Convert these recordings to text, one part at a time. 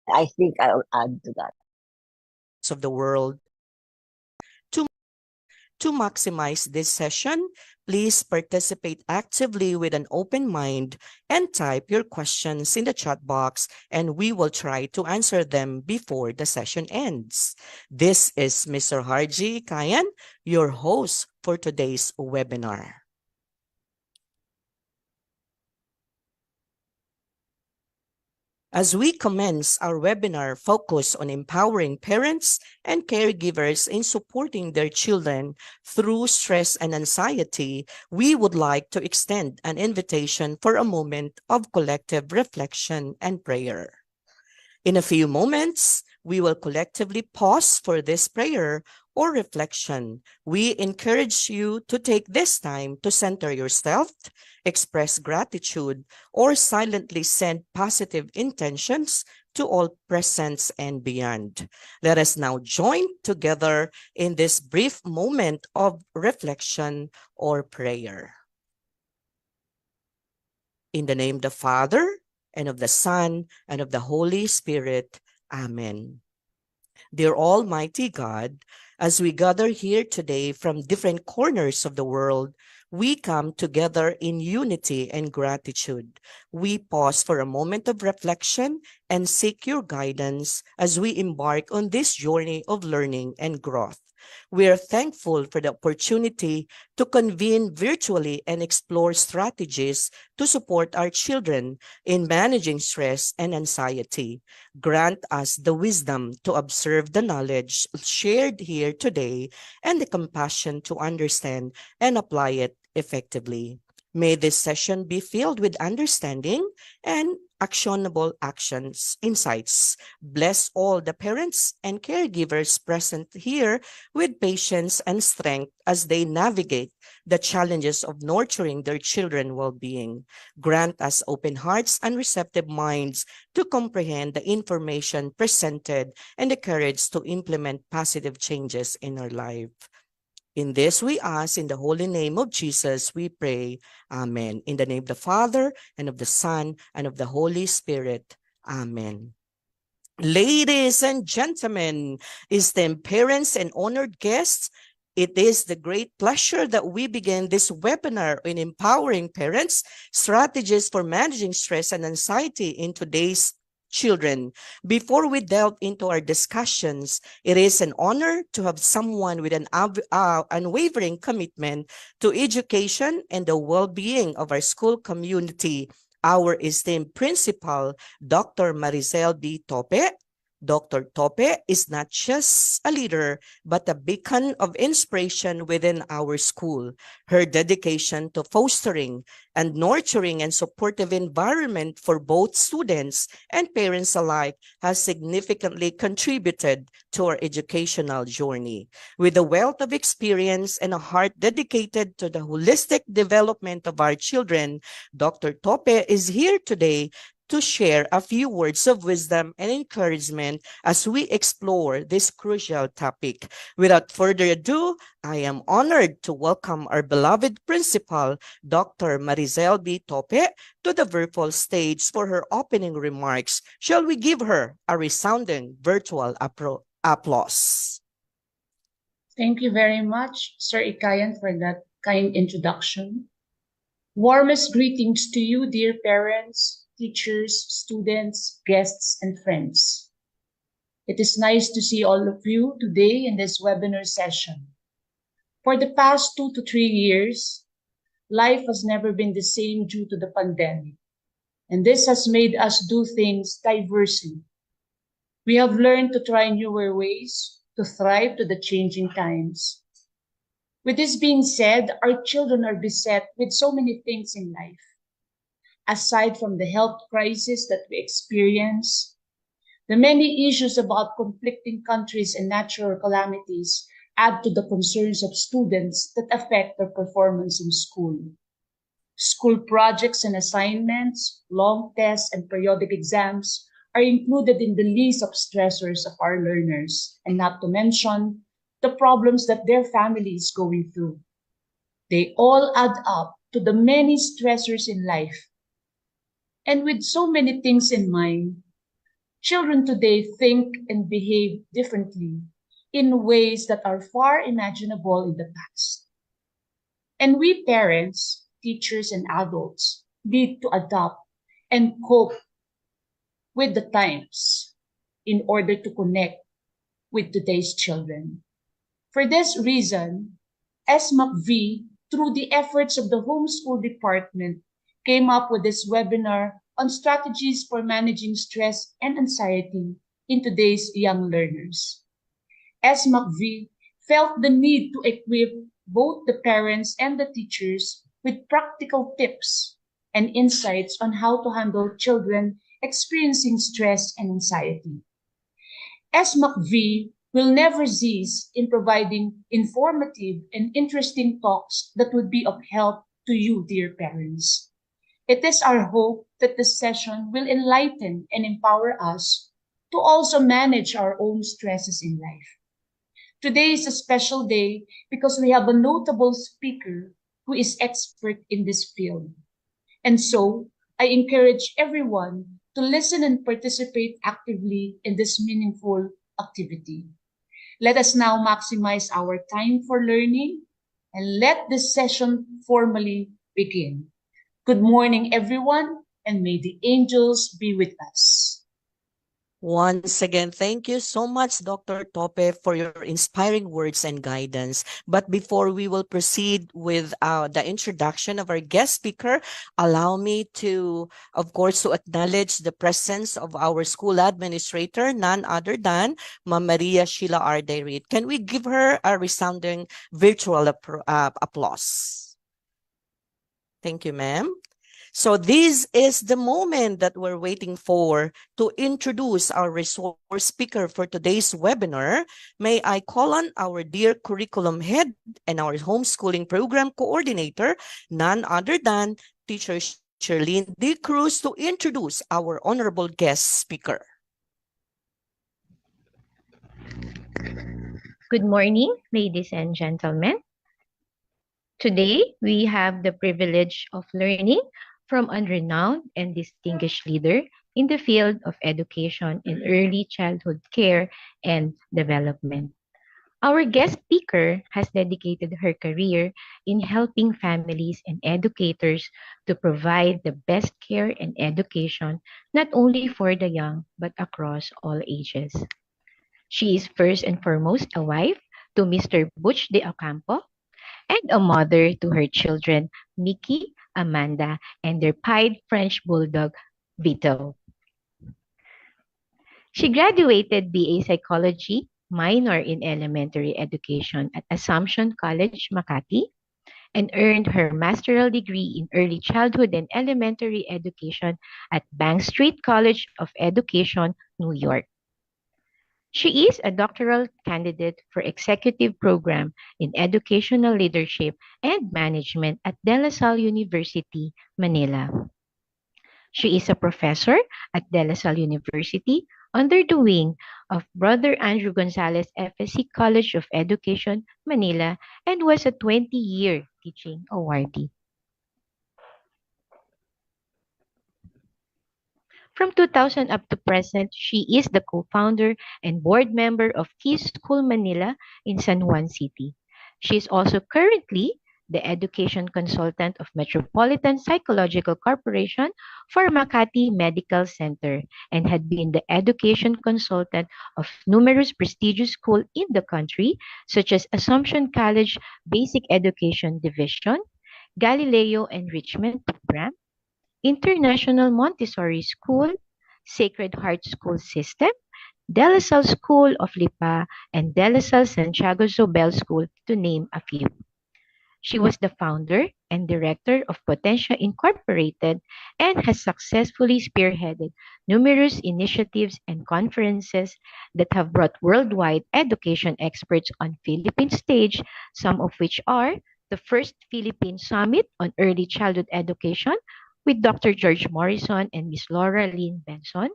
I think I'll add to that. Of the world. To maximize this session, please participate actively with an open mind and type your questions in the chat box, and we will try to answer them before the session ends. This is Mr. Harji Kayan, your host for today's webinar. As we commence our webinar focused on empowering parents and caregivers in supporting their children through stress and anxiety, we would like to extend an invitation for a moment of collective reflection and prayer. In a few moments, we will collectively pause for this prayer or reflection. We encourage you to take this time to center yourself, express gratitude, or silently send positive intentions to all present and beyond. Let us now join together in this brief moment of reflection or prayer. In the name of the Father, and of the Son, and of the Holy Spirit. Amen. Dear Almighty God, as we gather here today from different corners of the world, we come together in unity and gratitude. We pause for a moment of reflection and seek your guidance as we embark on this journey of learning and growth. We are thankful for the opportunity to convene virtually and explore strategies to support our children in managing stress and anxiety. Grant us the wisdom to observe the knowledge shared here today and the compassion to understand and apply it effectively. May this session be filled with understanding and actionable insights. Bless all the parents and caregivers present here with patience and strength as they navigate the challenges of nurturing their children's well-being. Grant us open hearts and receptive minds to comprehend the information presented and the courage to implement positive changes in our life. In this we ask, in the holy name of Jesus, we pray. Amen. In the name of the Father, and of the Son, and of the Holy Spirit. Amen. Ladies and gentlemen, esteemed parents and honored guests, it is the great pleasure that we begin this webinar on empowering parents, strategies for managing stress and anxiety in today's children. Before we delve into our discussions, it is an honor to have someone with an unwavering commitment to education and the well-being of our school community, our esteemed principal, Dr. Maricel B. Tope. Dr. Tope is not just a leader, but a beacon of inspiration within our school. Her dedication to fostering and nurturing and supportive environment for both students and parents alike has significantly contributed to our educational journey. With a wealth of experience and a heart dedicated to the holistic development of our children, Dr. Tope is here today to share a few words of wisdom and encouragement as we explore this crucial topic. Without further ado, I am honored to welcome our beloved principal, Dr. Maricel B. Tope, to the virtual stage for her opening remarks. Shall we give her a resounding virtual applause? Thank you very much, Sir Ikayan, for that kind introduction. Warmest greetings to you, dear parents, teachers, students, guests, and friends. It is nice to see all of you today in this webinar session. For the past 2 to 3 years, life has never been the same due to the pandemic, and this has made us do things diversely. We have learned to try newer ways to thrive to the changing times. With this being said, our children are beset with so many things in life. Aside from the health crisis that we experience, the many issues about conflicting countries and natural calamities add to the concerns of students that affect their performance in school. School projects and assignments, long tests, and periodic exams are included in the list of stressors of our learners, and not to mention the problems that their family is going through. They all add up to the many stressors in life. And with so many things in mind, Children today think and behave differently in ways that are far imaginable in the past. And we parents, teachers, and adults need to adapt and cope with the times in order to connect with today's children. For this reason, SMAC-V, through the efforts of the homeschool department, came up with this webinar on strategies for managing stress and anxiety in today's young learners. SMAC-V felt the need to equip both the parents and the teachers with practical tips and insights on how to handle children experiencing stress and anxiety. SMAC-V will never cease in providing informative and interesting talks that would be of help to you, dear parents. It is our hope that this session will enlighten and empower us to also manage our own stresses in life. Today is a special day because we have a notable speaker who is expert in this field. And so, I encourage everyone to listen and participate actively in this meaningful activity. Let us now maximize our time for learning and let this session formally begin. Good morning, everyone, and may the angels be with us. Once again, thank you so much, Dr. Tope, for your inspiring words and guidance. But before we will proceed with the introduction of our guest speaker, allow me to, of course, to acknowledge the presence of our school administrator, none other than Ma'am Maria Sheila Ardairit. Can we give her a resounding virtual applause? Thank you, ma'am. So this is the moment that we're waiting for to introduce our resource speaker for today's webinar. May I call on our dear curriculum head and our homeschooling program coordinator, none other than Teacher Sherlyn D. Cruz, to introduce our honorable guest speaker. Good morning, ladies and gentlemen. Today, we have the privilege of learning from a renowned and distinguished leader in the field of education in early childhood care and development. Our guest speaker has dedicated her career in helping families and educators to provide the best care and education not only for the young but across all ages. She is first and foremost a wife to Mr. Butch de Ocampo and a mother to her children, Mickey, Amanda, and their pied French bulldog, Vito. She graduated BA Psychology, minor in elementary education at Assumption College, Makati, and earned her master's degree in early childhood and elementary education at Bank Street College of Education, New York. She is a doctoral candidate for Executive Program in Educational Leadership and Management at De La Salle University, Manila. She is a professor at De La Salle University under the wing of Brother Andrew Gonzalez FSC College of Education, Manila, and was a 20-year teaching awardee. From 2000 up to present, she is the co-founder and board member of Key School Manila in San Juan City. She is also currently the education consultant of Metropolitan Psychological Corporation for Makati Medical Center and had been the education consultant of numerous prestigious schools in the country, such as Assumption College Basic Education Division, Galileo Enrichment Program, International Montessori School, Sacred Heart School System, De La Salle School of Lipa, and De La Salle Santiago Zobel School, to name a few. She was the founder and director of Potentia Incorporated and has successfully spearheaded numerous initiatives and conferences that have brought worldwide education experts on Philippine stage, some of which are the first Philippine Summit on Early Childhood Education with Dr. George Morrison and Ms. Laura Lynn Benson,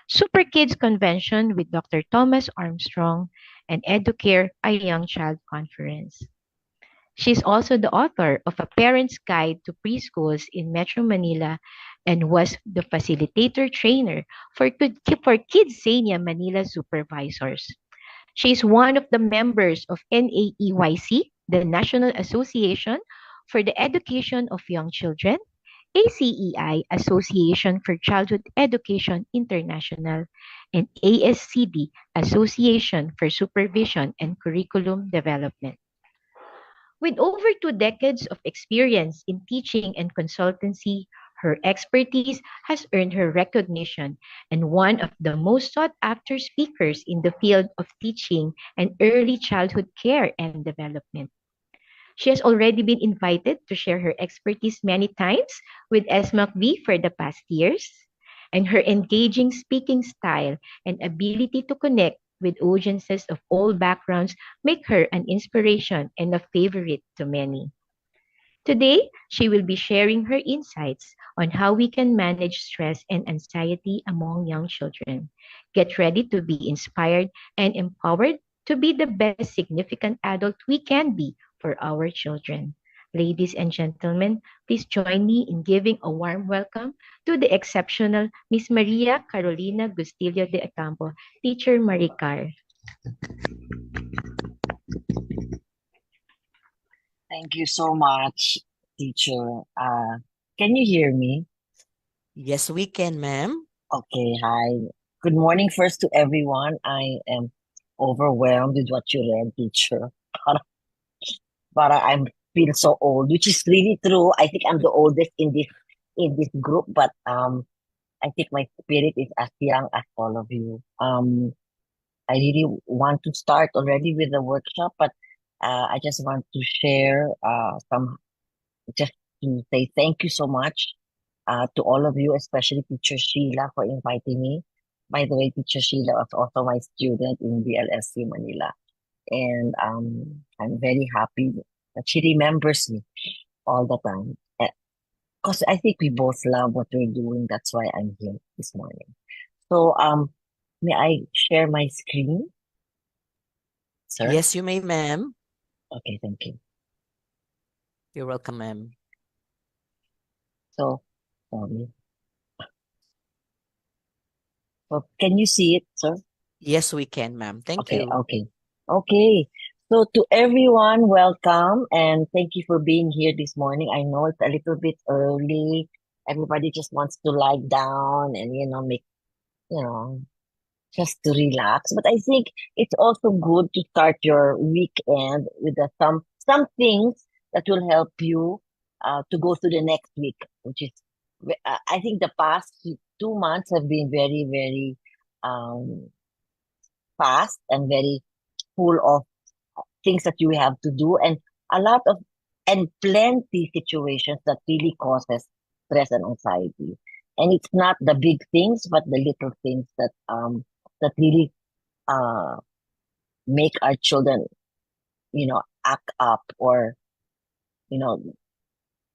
Super Kids Convention with Dr. Thomas Armstrong, and Educare, a Young Child Conference. She is also the author of A Parent's Guide to Preschools in Metro Manila and was the facilitator trainer for Kids Zania Manila supervisors. She is one of the members of NAEYC, the National Association for the Education of Young Children, ACEI, Association for Childhood Education International, and ASCD, Association for Supervision and Curriculum Development. With over 2 decades of experience in teaching and consultancy, her expertise has earned her recognition and one of the most sought after speakers in the field of teaching and early childhood care and development. She has already been invited to share her expertise many times with SMACV for the past years, and her engaging speaking style and ability to connect with audiences of all backgrounds make her an inspiration and a favorite to many. Today, she will be sharing her insights on how we can manage stress and anxiety among young children. Get ready to be inspired and empowered to be the best significant adult we can be for our children. Ladies and gentlemen, please join me in giving a warm welcome to the exceptional Miss Maria Carolina Gustillo de Ocampo, Teacher Maricar. Thank you so much, teacher. Can you hear me? Yes, we can, ma'am. Okay, hi. Good morning first to everyone. I am overwhelmed with what you read, teacher. But I feel so old, which is really true. I think I'm the oldest in this group, but I think my spirit is as young as all of you. I really want to start already with the workshop, but I just want to share just to say thank you so much to all of you, especially Teacher Sheila for inviting me. By the way, Teacher Sheila was also my student in BLSU Manila. And I'm very happy that she remembers me all the time. Because I think we both love what we're doing. That's why I'm here this morning. So may I share my screen, sir? Yes, you may, ma'am. Okay, thank you. You're welcome, ma'am. So, sorry. So, can you see it, sir? Yes, we can, ma'am. Thank you. Okay. So to everyone, welcome and thank you for being here this morning. I know it's a little bit early. Everybody just wants to lie down and, make, just to relax. But I think it's also good to start your weekend with some things that will help you to go to the next week, which is, I think the past 2 months have been very, very fast and very full of things that you have to do and plenty situations that really causes stress and anxiety. And it's not the big things, but the little things that really make our children, act up or,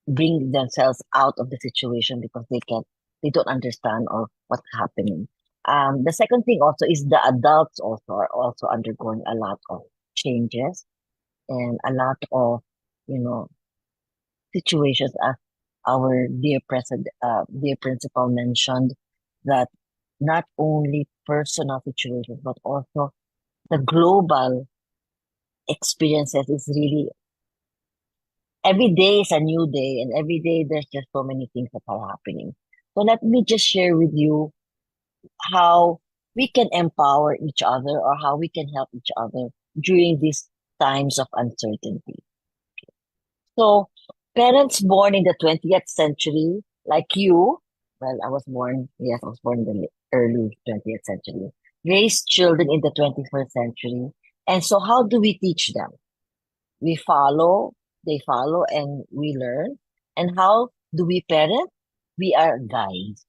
bring themselves out of the situation because they don't understand or what's happening. The second thing also is the adults also are also undergoing a lot of changes and a lot of, situations as our dear principal mentioned, that not only personal situations, but also the global experiences is really, every day is a new day and every day there's just so many things that are happening. So let me just share with you how we can empower each other or how we can help each other during these times of uncertainty. So parents born in the 20th century, like you, well, I was born in the early 20th century, raised children in the 21st century. And so how do we teach them? They follow, and we learn. And how do we parent? We are guides.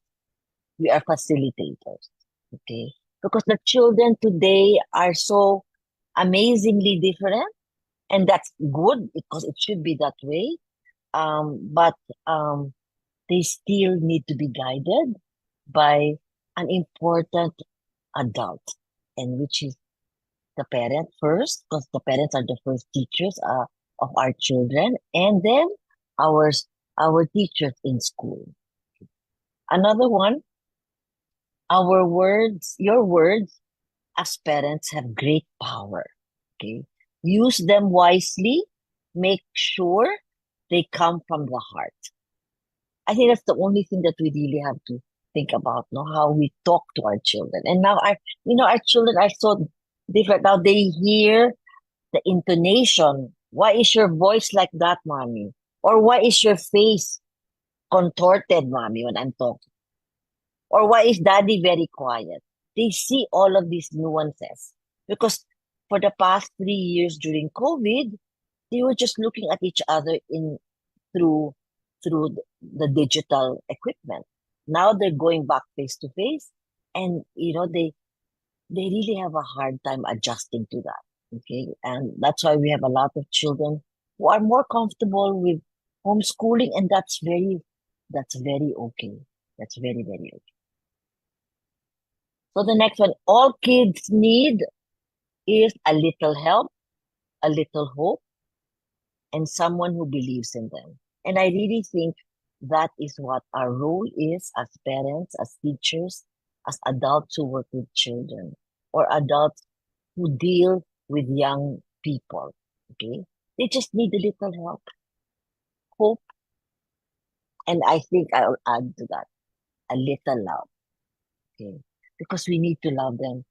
We are facilitators. Okay? Because the children today are so amazingly different. And that's good because it should be that way. But they still need to be guided by an important adult, and which is the parent first, because the parents are the first teachers of our children, and then our teachers in school. Another one, your words as parents have great power. Okay. Use them wisely. Make sure they come from the heart. I think that's the only thing that we really have to think about, no, how we talk to our children. And now our children are so different. Now they hear the intonation. Why is your voice like that, mommy? Or why is your face contorted, mommy, when I'm talking? Or why is daddy very quiet? They see all of these nuances because for the past 3 years during COVID, they were just looking at each other through the digital equipment. Now they're going back face to face, and they really have a hard time adjusting to that. Okay, and that's why we have a lot of children who are more comfortable with homeschooling, and that's very okay. That's very, very okay. So the next one, all kids need is a little help, a little hope, and someone who believes in them. And I really think that is what our role is as parents, as teachers, as adults who work with children, or adults who deal with young people. Okay? They just need a little help, hope, and I think I'll add to that, a little love. Okay? Because we need to love them.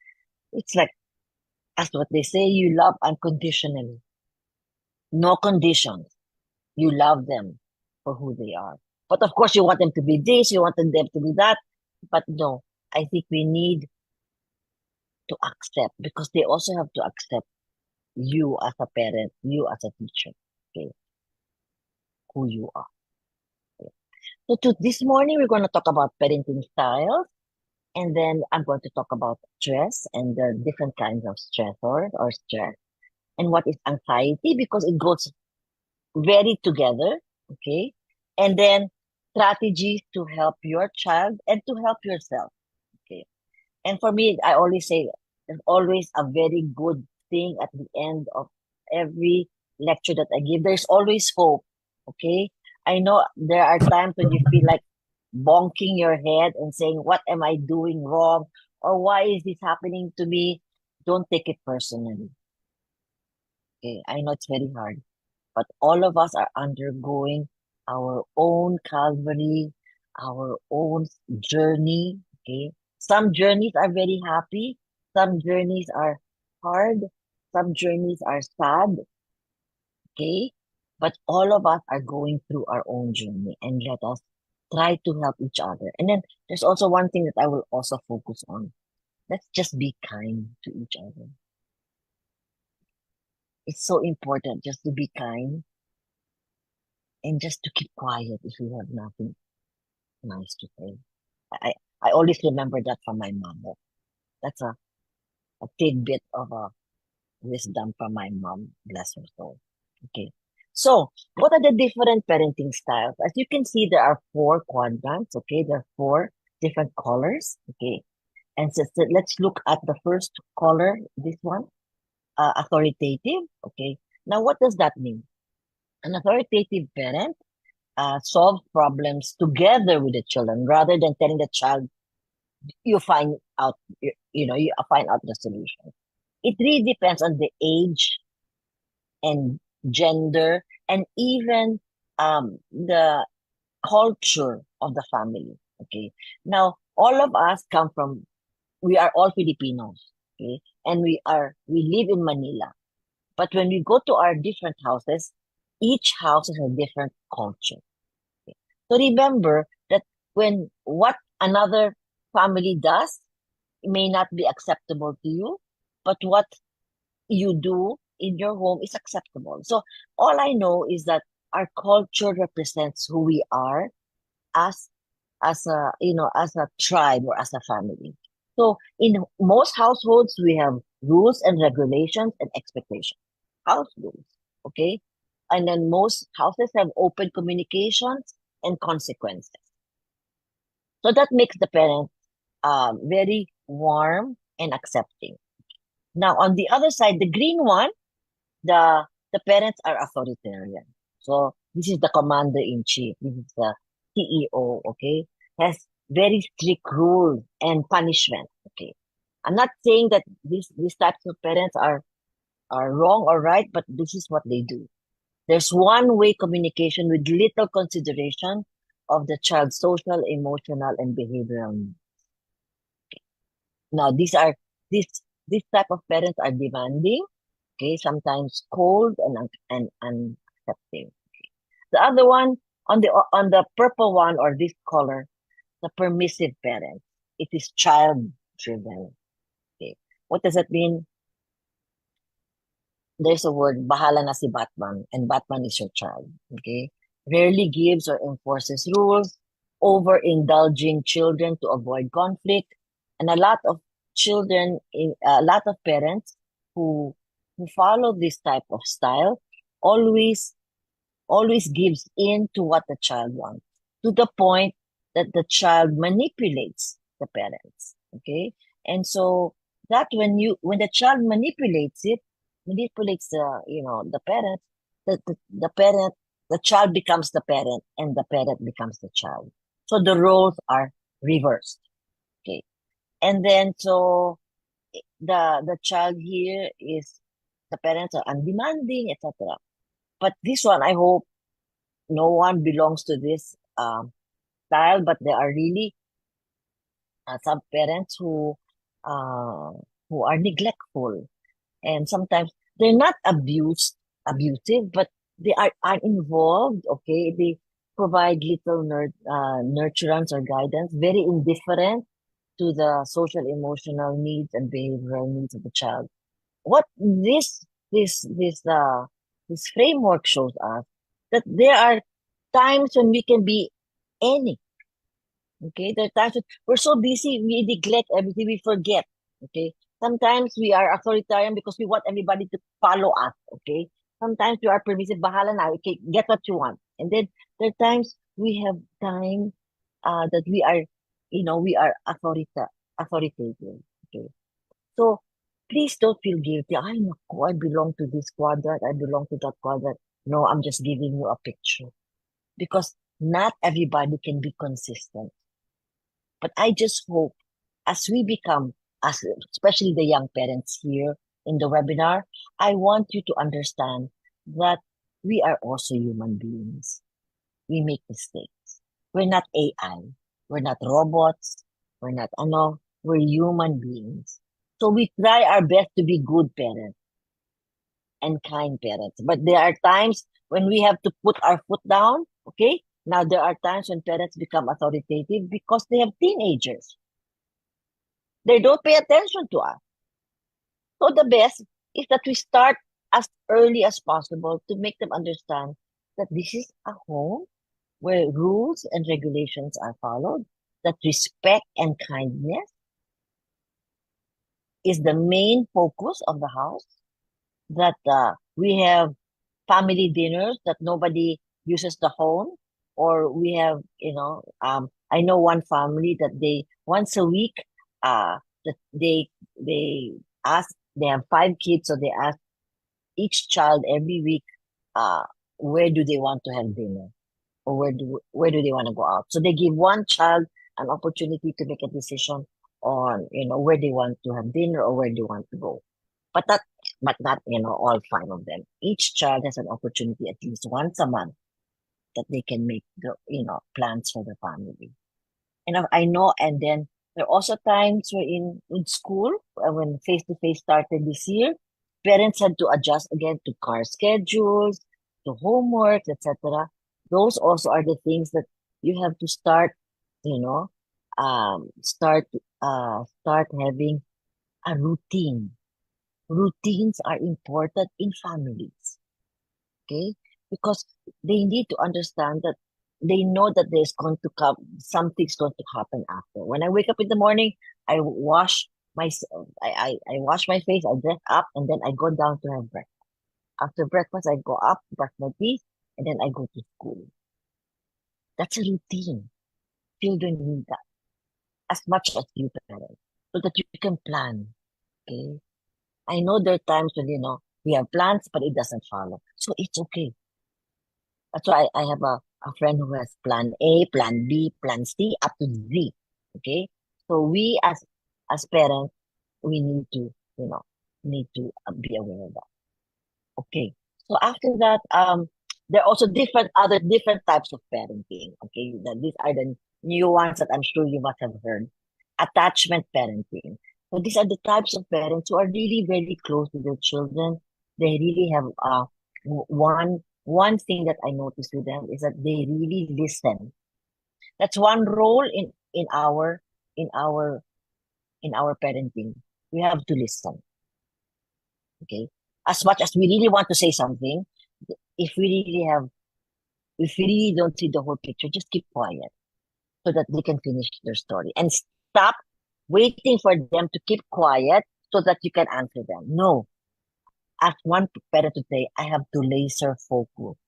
It's like, as what they say, you love unconditionally. No conditions. You love them for who they are. But of course, you want them to be this, you want them to be that. But no, I think we need to accept, because they also have to accept you as a parent, you as a teacher, okay, who you are. Okay. So this morning, we're going to talk about parenting styles. And then I'm going to talk about stress and the different kinds of stressors or stress. And what is anxiety, because it goes very together, okay? And then strategies to help your child and to help yourself, okay? And for me, I always say there's always a very good thing at the end of every lecture that I give. There's always hope, okay? I know there are times when you feel like bonking your head and saying, what am I doing wrong? Or why is this happening to me? Don't take it personally. Okay, I know it's very hard, but all of us are undergoing our own Calvary, our own journey. Okay, some journeys are very happy, some journeys are hard, some journeys are sad. Okay, but all of us are going through our own journey, and let us try to help each other. And then there's also one thing that I will also focus on. Let's just be kind to each other. It's so important just to be kind and just to keep quiet if you have nothing nice to say. I always remember that from my mom. That's a tidbit of a wisdom from my mom, bless her soul. Okay. So, what are the different parenting styles? As you can see, there are 4 quadrants. Okay, there are 4 different colors. Okay, and so let's look at the first color. This one, authoritative. Okay. Now, what does that mean? An authoritative parent solve problems together with the children rather than telling the child, you find out, you find out the solution. It really depends on the age and gender and even the culture of the family. Okay. Now, all of us we are all Filipinos. Okay. And we live in Manila. But when we go to our different houses, each house has a different culture. Okay. So remember that when what another family does may not be acceptable to you, but what you do in your home is acceptable. So all I know is that our culture represents who we are as a tribe or as a family. So in most households, we have rules and regulations and expectations. House rules, okay? And then most houses have open communications and consequences. So that makes the parents very warm and accepting. Now, on the other side, the green one, the parents are authoritarian. So this is the commander in chief. This is the CEO. Okay, has very strict rules and punishment. Okay, I'm not saying that these types of parents are wrong or right, but this is what they do. There's one-way communication with little consideration of the child's social, emotional, and behavioral needs. Now, this type of parents are demanding, okay, sometimes cold and unaccepting. Okay. The other one on the purple one or this color, the permissive parents. It is child-driven. Okay, what does that mean? There's a word, bahala na si Batman, and Batman is your child. Okay, rarely gives or enforces rules, overindulging children to avoid conflict, and a lot of a lot of parents who follow this type of style always gives in to what the child wants, to the point that the child manipulates the parents. Okay, and so that when the child manipulates the parent, the parent, the child becomes the parent and the parent becomes the child. So the roles are reversed. Okay, and then so the child here is, the parents are undemanding, etc. But this one, I hope no one belongs to this style, but there are really some parents who are neglectful, and sometimes they're not abusive, but they are involved. Okay, they provide little nurturance or guidance, very indifferent to the social, emotional needs and behavioral needs of the child. What this framework shows us that there are times when we can be any. Okay, there are times when we're so busy, we neglect everything, we forget. Okay, sometimes we are authoritarian because we want everybody to follow us. Okay, sometimes we are permissive, bahala na, okay, get what you want. And then there are times we have time that we are authoritative. Okay, so please don't feel guilty. I belong to this quadrant, I belong to that quadrant. No, I'm just giving you a picture because not everybody can be consistent. But I just hope as we become, especially the young parents here in the webinar, I want you to understand that we are also human beings. We make mistakes. We're not AI. We're not robots. We're not, we're human beings. So we try our best to be good parents and kind parents. But there are times when we have to put our foot down, okay? Now, there are times when parents become authoritative because they have teenagers. They don't pay attention to us. So the best is that we start as early as possible to make them understand that this is a home where rules and regulations are followed, that respect and kindness is the main focus of the house, that we have family dinners, that nobody uses the phone, or we have, I know one family that they once a week, that they ask, they have 5 kids, so they ask each child every week, where do they want to have dinner, or where do they want to go out. So they give one child an opportunity to make a decision on, where they want to have dinner or where they want to go. But not, all 5 of them. Each child has an opportunity at least once a month that they can make the, plans for the family. And I know, and then there are also times where in school, when face-to-face started this year, parents had to adjust again to car schedules, to homework, etc. Those also are the things that you have to start, start having a routine. Routines are important in families, okay? Because they need to understand that they know that there's going to come, something's going to happen after. When I wake up in the morning, I wash my face, I dress up, and then I go down to have breakfast. After breakfast, I go up, brush my teeth, and then I go to school. That's a routine. Children need that as much as you parents, so that you can plan, okay? I know there are times when, we have plans, but it doesn't follow. So it's okay. That's why I have a friend who has plan A, plan B, plan C, up to Z. Okay, so we as parents, we need to, be aware of that. Okay, so after that, there are also different types of parenting. Okay, these are the new ones that I'm sure you must have heard. Attachment parenting. So these are the types of parents who are really very close to their children. They really have one thing that I noticed with them is that they really listen. That's one role in our in our in our parenting. We have to listen. Okay, as much as we really want to say something, if we really don't see the whole picture, just keep quiet so that they can finish their story and stop waiting for them to keep quiet so that you can answer them. No, as one parent to say, I have to laser focus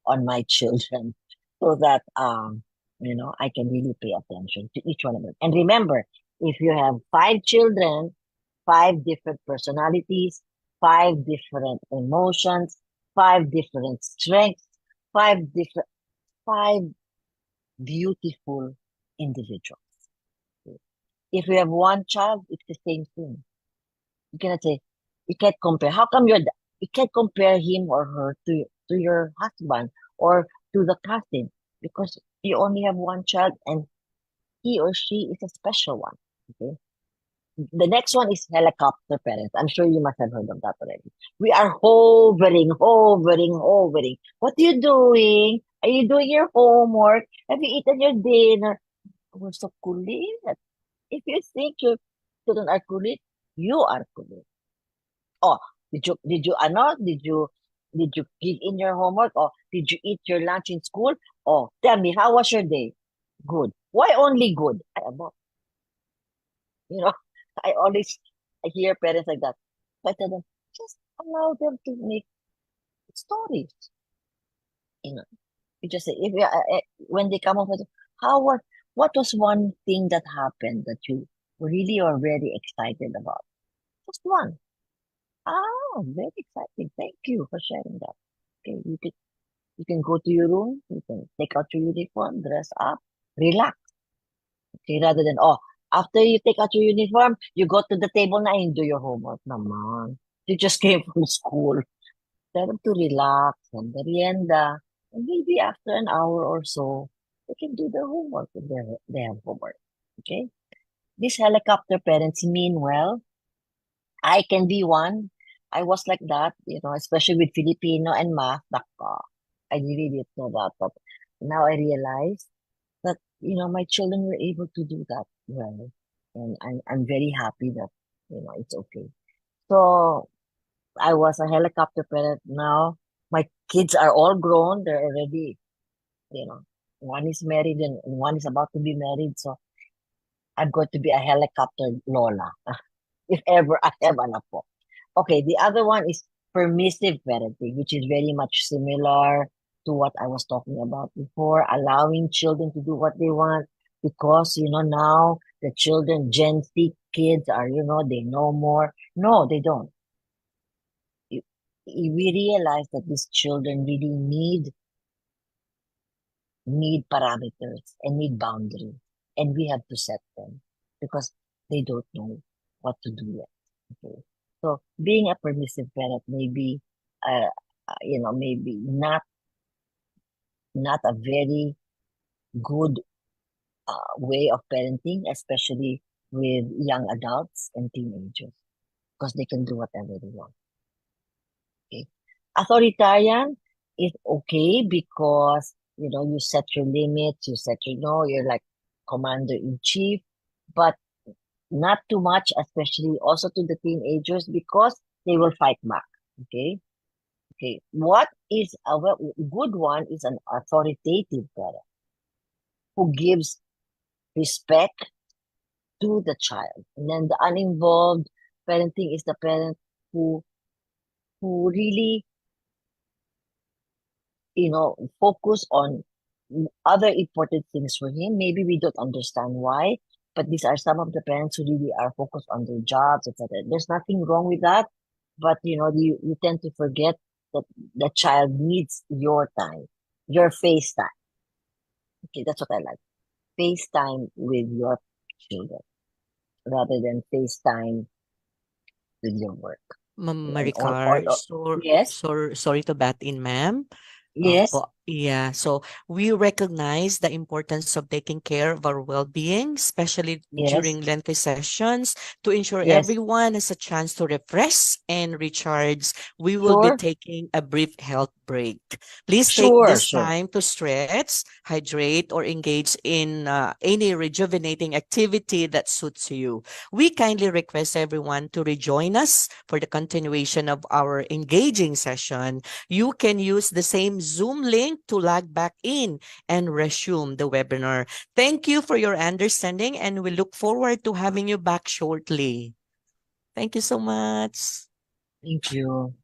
on my children so that I can really pay attention to each one of them. And remember, if you have 5 children, 5 different personalities, 5 different emotions, 5 different strengths, 5 beautiful individuals. If you have one child, it's the same thing. You cannot say, you can't compare. How come you can't compare him or her to your husband or to the cousin? Because you only have one child and he or she is a special one. Okay. The next one is helicopter parents. I'm sure you must have heard of that already. We are hovering. What are you doing? Are you doing your homework? Have you eaten your dinner? We're so kulit. If you think your children are kulit, you are kulit. Oh, did you give in your homework? Or did you eat your lunch in school? Oh, tell me, how was your day? Good. Why only good? You know, I always hear parents like that. So I tell them, just allow them to make stories. You know, you just say, when they come up with, what was one thing that happened that you really are very excited about? Just one. Oh, very exciting. Thank you for sharing that. Okay, you can go to your room, you can take out your uniform, dress up, relax. Okay, rather than, after you take out your uniform, you go to the table na and do your homework. Naman. You just came from school. Tell them to relax and merienda. And maybe after an hour or so, they can do their homework if they have homework. Okay? These helicopter parents mean well. I can be one. I was like that, especially with Filipino and math. Nako, I really didn't know that. But now I realize that, my children were able to do that well. And I'm very happy that, it's okay. So I was a helicopter parent. Now my kids are all grown. They're already, one is married and one is about to be married. So I'm going to be a helicopter Lola if ever I have an apo. Okay, the other one is permissive parenting, which is very much similar to what I was talking about before, allowing children to do what they want because, now the children, Gen Z kids are, they know more. No, they don't. We realize that these children really need parameters and need boundaries, and we have to set them because they don't know what to do yet. Okay, so being a permissive parent may be, maybe not a very good way of parenting, especially with young adults and teenagers, because they can do whatever they want. Okay, authoritarian is okay because you set your limits, you're like commander in chief, but not too much, especially also to the teenagers because they will fight back. Okay. Okay. What is a good one is an authoritative parent who gives respect to the child. And then the uninvolved parenting is the parent who really, focus on other important things for him. Maybe we don't understand why, but these are some of the parents who really are focused on their jobs, etc. There's nothing wrong with that, but you tend to forget that the child needs your time, your face time. Okay, that's what I like. FaceTime with your children rather than FaceTime with your work. Ma'am Or Maricar, yes, sorry to bat in, ma'am. yes, Yeah. So we recognize the importance of taking care of our well-being, especially yes, during lengthy sessions, to ensure yes. everyone has a chance to refresh and recharge. We will be Sure, taking a brief health break. Please take sure, this sure. time to stretch, hydrate, or engage in any rejuvenating activity that suits you. We kindly request everyone to rejoin us for the continuation of our engaging session. You can use the same Zoom link to log back in and resume the webinar. Thank you for your understanding, and we look forward to having you back shortly. Thank you so much. Thank you.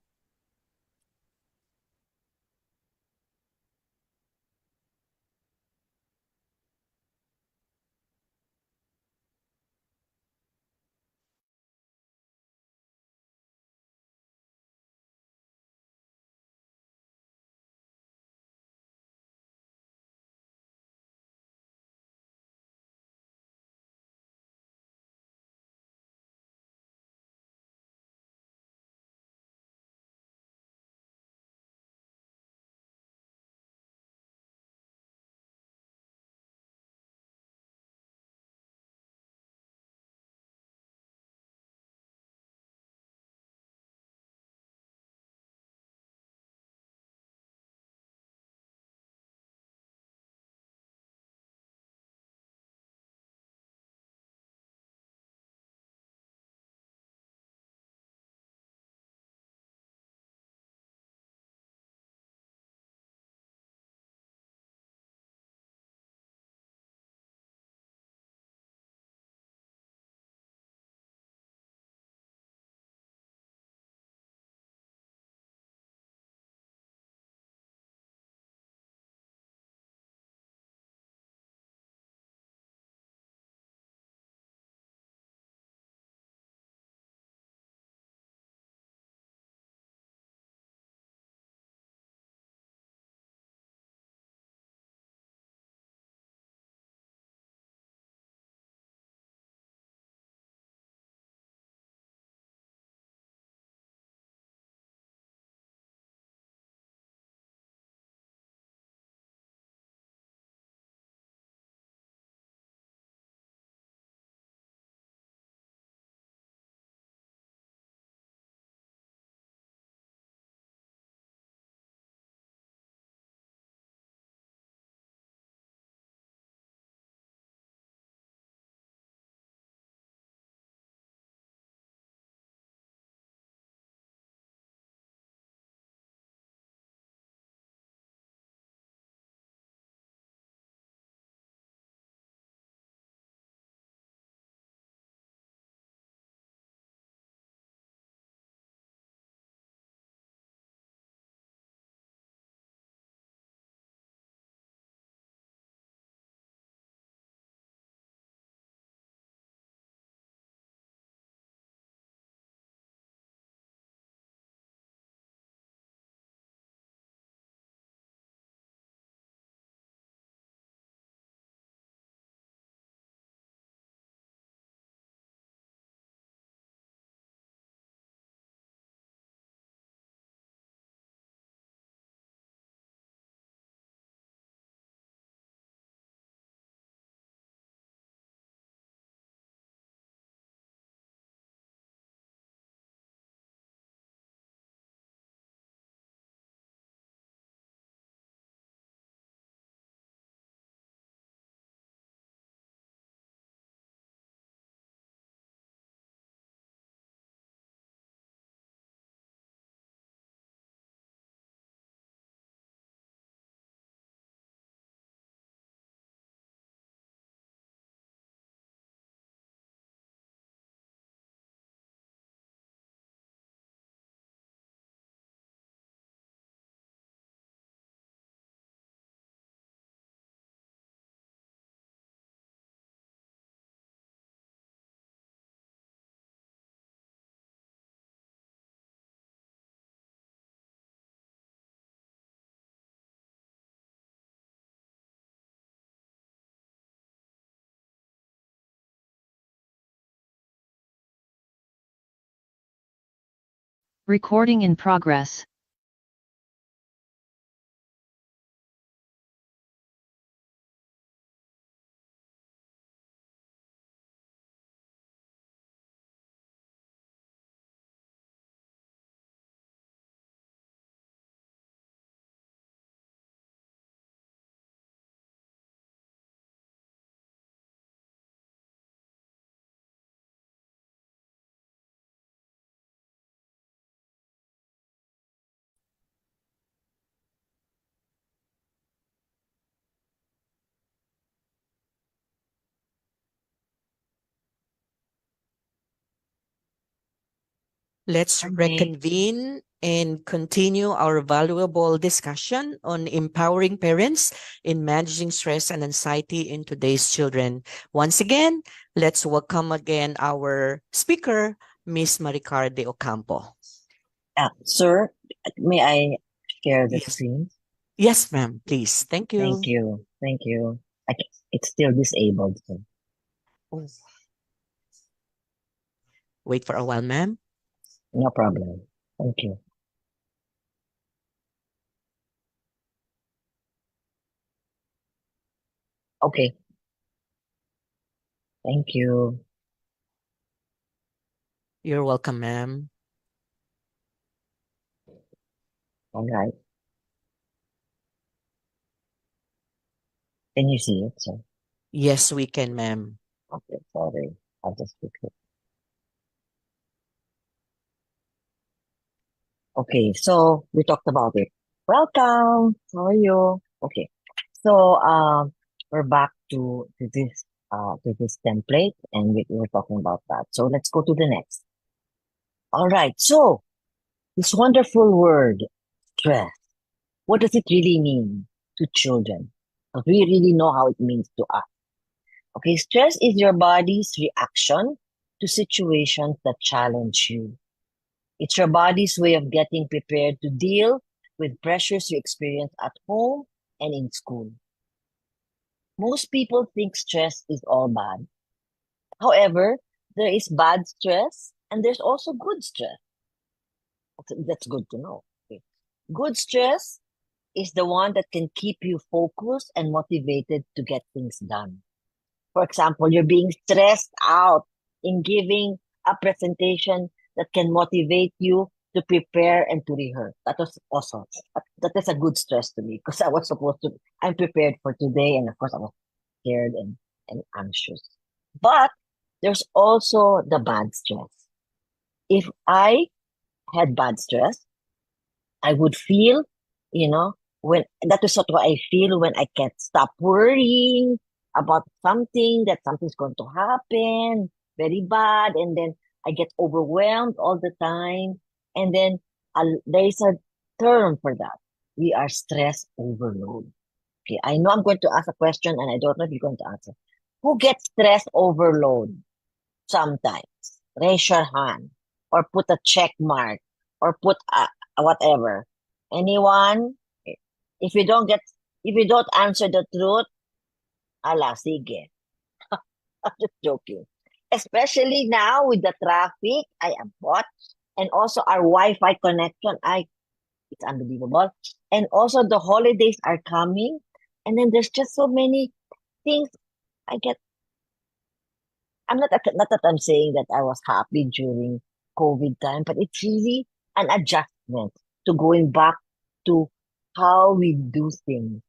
Recording in progress. Let's reconvene and continue our valuable discussion on empowering parents in managing stress and anxiety in today's children. Once again, let's welcome again our speaker, Miss Maricar de Ocampo. Sir, may I share the Yes. screen? Yes, ma'am, please. Thank you. Thank you. Thank you. It's still disabled. So. Oh. Wait for a while, ma'am. No problem. Thank you. Okay. Thank you. You're welcome, ma'am. All right. Can you see it, sir? Yes, we can, ma'am. Okay, sorry. I'll just fix it. Okay, so we talked about it. Welcome. How are you? Okay. So we're back to this template, and we were talking about that. So let's go to the next. All right. So this wonderful word, stress. What does it really mean to children? Because we really know how it means to us. Okay, stress is your body's reaction to situations that challenge you. It's your body's way of getting prepared to deal with pressures you experience at home and in school. Most people think stress is all bad. However, there is bad stress and there's also good stress. That's good to know. Okay. Good stress is the one that can keep you focused and motivated to get things done. For example, you're being stressed out in giving a presentation that can motivate you to prepare and to rehearse. That was awesome. That is a good stress to me because I'm prepared for today, and of course I was scared and anxious. But there's also the bad stress. If I had bad stress, I would feel, when that is what I feel when I can't stop worrying about that something's going to happen very bad, and then I get overwhelmed all the time. And then there is a term for that. We are stress overload. Okay, I know I'm going to ask a question, and I don't know if you're going to answer. Who gets stress overload sometimes? Raise your hand, or put a check mark, or put a whatever. Anyone? If you don't answer the truth, ala, sige. I'm just joking. Especially now with the traffic, I am hot. And also our Wi-Fi connection, it's unbelievable. And also the holidays are coming. And then there's just so many things I'm not that I'm saying that I was happy during COVID time, but it's really an adjustment to going back to how we do things.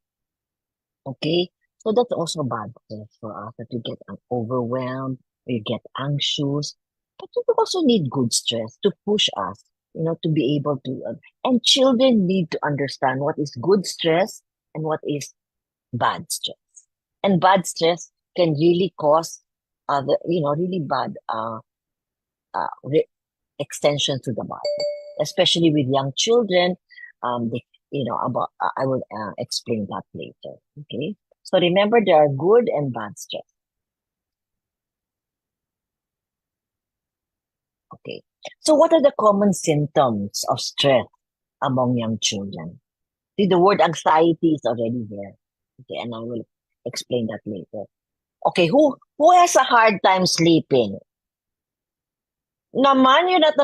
Okay? So that's also bad stress for us, that you get overwhelmed, or you get anxious. But you also need good stress to push us, to be able to. And children need to understand what is good stress and what is bad stress. And bad stress can really cause really bad extension to the body, especially with young children. I will explain that later. Okay. So remember, there are good and bad stress. Okay. So what are the common symptoms of stress among young children? See, the word anxiety is already there. Okay, and I will explain that later. Okay, who has a hard time sleeping? Naman, you're not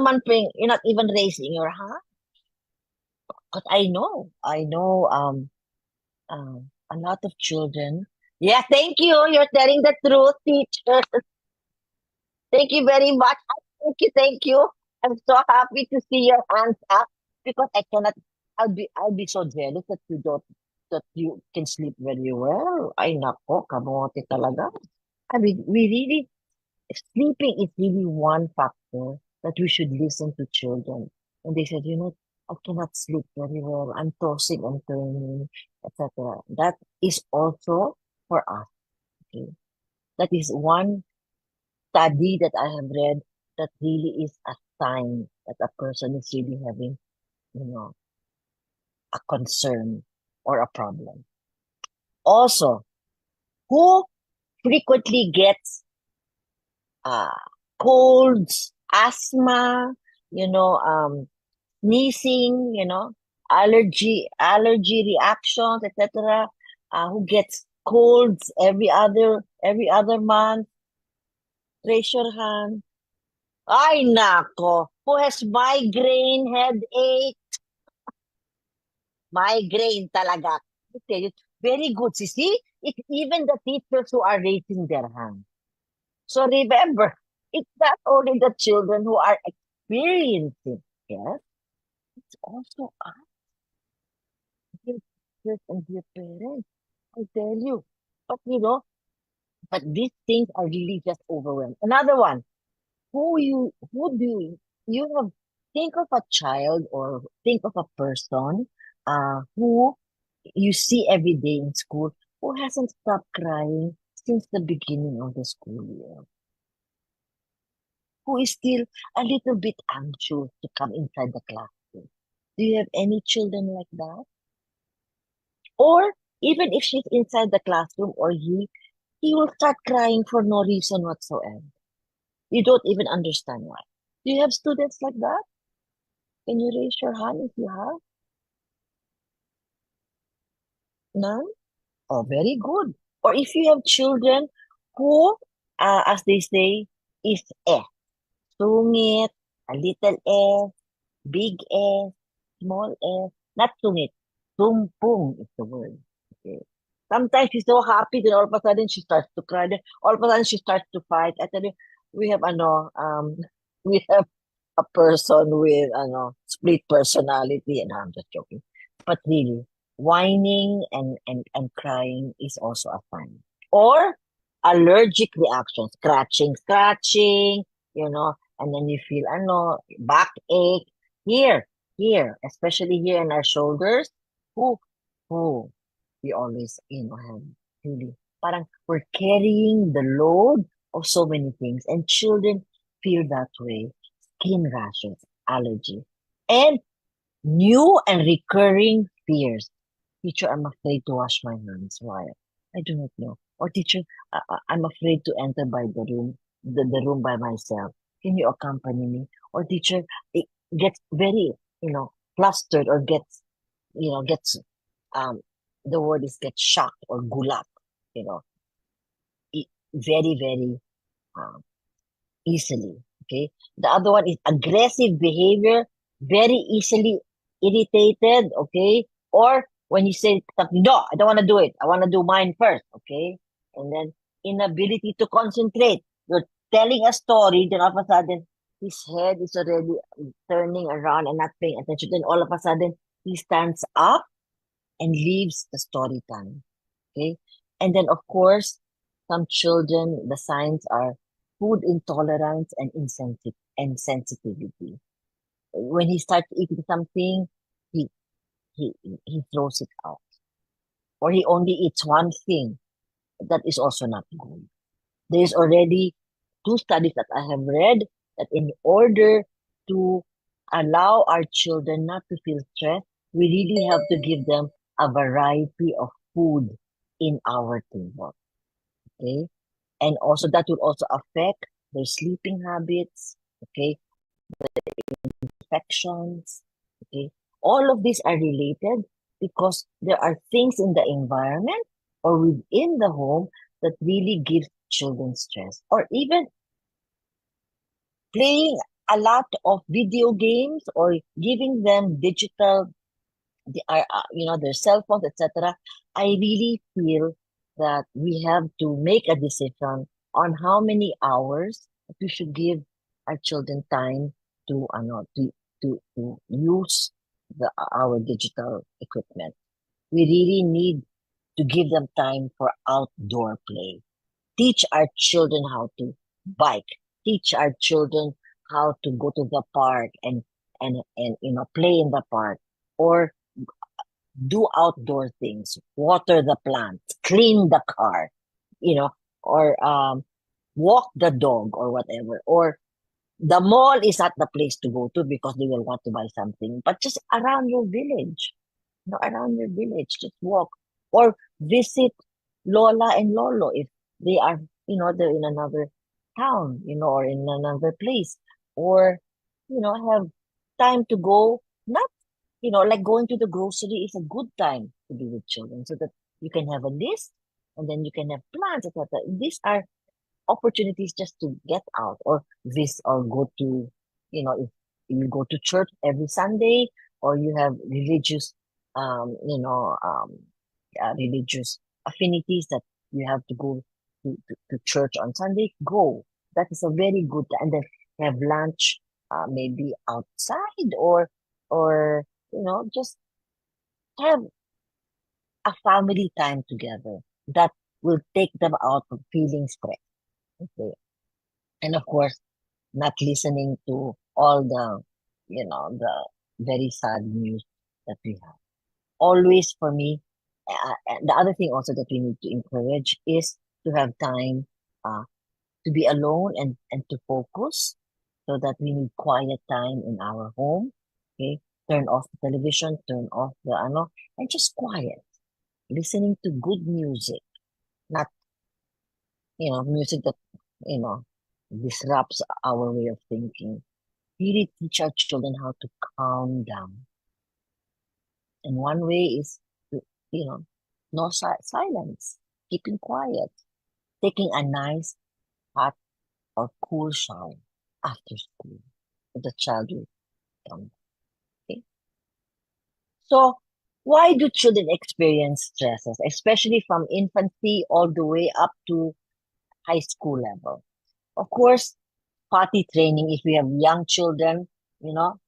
even raising your hand. But I know, a lot of children. Yeah, thank you. You're telling the truth, teacher. Thank you very much. Thank you. I'm so happy to see your hands up because I cannot. I'll be so jealous that you can sleep very well. Ay nako, kamote talaga. I mean, sleeping is really one factor that we should listen to children. And they said, I cannot sleep very well. I'm tossing and turning, etc. That is also for us. Okay? That is one study that I have read that really is a sign that a person is really having, a concern or a problem. Also, who frequently gets colds, asthma, sneezing, allergy reactions, etc. Who gets colds every other month? Raise your hand. Ay, nako. Who has migraine, headache? Migraine talaga. I tell you, very good. See, it's even the teachers who are raising their hand. So remember, it's not only the children who are experiencing, yes, it's also us, dear teachers and dear parents. I tell you. But but these things are really just overwhelmed. Another one, who do you have, think of a child or think of a person who you see every day in school who hasn't stopped crying since the beginning of the school year, who is still a little bit anxious to come inside the classroom. Do you have any children like that? Or even if she's inside the classroom or he will start crying for no reason whatsoever. You don't even understand why. Do you have students like that? Can you raise your hand if you have? None? Oh, very good. Or if you have children who, as they say, is F. Sungit, a little F, big F, small F. Not sungit. Sumpung is the word. Okay. Sometimes she's so happy, then all of a sudden she starts to cry. Then all of a sudden she starts to fight. I tell you, we have we have a person with split personality, and I'm just joking. But really, whining and crying is also a sign. Or allergic reaction, scratching, and then you feel backache here, especially here in our shoulders. Who we always, have really, parang we're carrying the load of so many things, and children feel that way. Skin rashes, allergy, and new and recurring fears. Teacher, I'm afraid to wash my hands. Why? I do not know. Or teacher, I'm afraid to enter by the room by myself. Can you accompany me? Or teacher, it gets very, flustered or gets the word is get shocked or gulat, you know, very, very easily. Okay. The other one is aggressive behavior, very easily irritated. Okay. Or when you say something, no, I don't want to do it. I want to do mine first. Okay. And then inability to concentrate. You're telling a story, then all of a sudden his head is already turning around and not paying attention. Then all of a sudden he stands up and leaves the story time. Okay. And then, of course, some children, the signs are food intolerance and insensitivity. When he starts eating something, he, he throws it out. Or he only eats one thing. That is also not good. There's already 2 studies that I have read that in order to allow our children not to feel stressed, we really have to give them a variety of food in our table. Okay. And also that will also affect their sleeping habits. Okay. The infections. Okay. All of these are related because there are things in the environment or within the home that really gives children stress, or even playing a lot of video games or giving them digital, their cell phones, etc. I really feel that we have to make a decision on how many hours we should give our children time to, to use our digital equipment. We really need to give them time for outdoor play. Teach our children how to bike. Teach our children how to go to the park and play in the park, or do outdoor things, water the plants, clean the car, or walk the dog or whatever. Or the mall is not the place to go to because they will want to buy something, but just around your village, just walk or visit Lola and Lolo if they are, they're in another town, or in another place, or, have time to go, not, like going to the grocery is a good time to be with children so that you can have a list and then you can have plans, etc. These are opportunities just to get out or this or go to, if you go to church every Sunday or you have religious, religious affinities that you have to go to church on Sunday, go. That is a very good, and then have lunch, maybe outside or, just have a family time together that will take them out of feeling stressed. Okay. And of course, not listening to all the very sad news that we have. Always for me, the other thing also that we need to encourage is to have time to be alone and to focus, so that we need quiet time in our home. Okay. Turn off the television, turn off and just quiet. Listening to good music, not, music that, disrupts our way of thinking. Really teach our children how to calm down. And one way is, to, no silence, keeping quiet, taking a nice hot or cool shower after school. So the child will come. Okay. So why do children experience stresses, especially from infancy all the way up to high school level? Of course, potty training, if we have young children,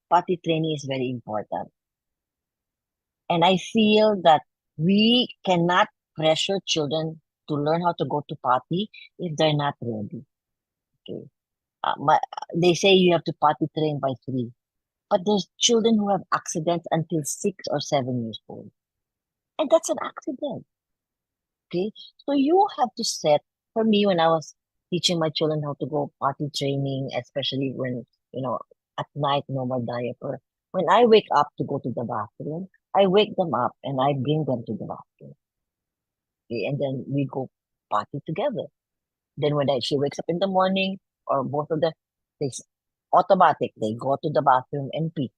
potty training is very important. And I feel that we cannot pressure children to learn how to go to potty if they're not ready. Okay. They say you have to potty train by 3. But there's children who have accidents until 6 or 7 years old. And that's an accident. Okay. So you have to set, for me, when I was teaching my children how to go potty training, especially when, at night, no more diaper. When I wake up to go to the bathroom, I wake them up and I bring them to the bathroom. Okay, and then we go potty together. Then when she wakes up in the morning, or both of them, it's automatic. They go to the bathroom and pee.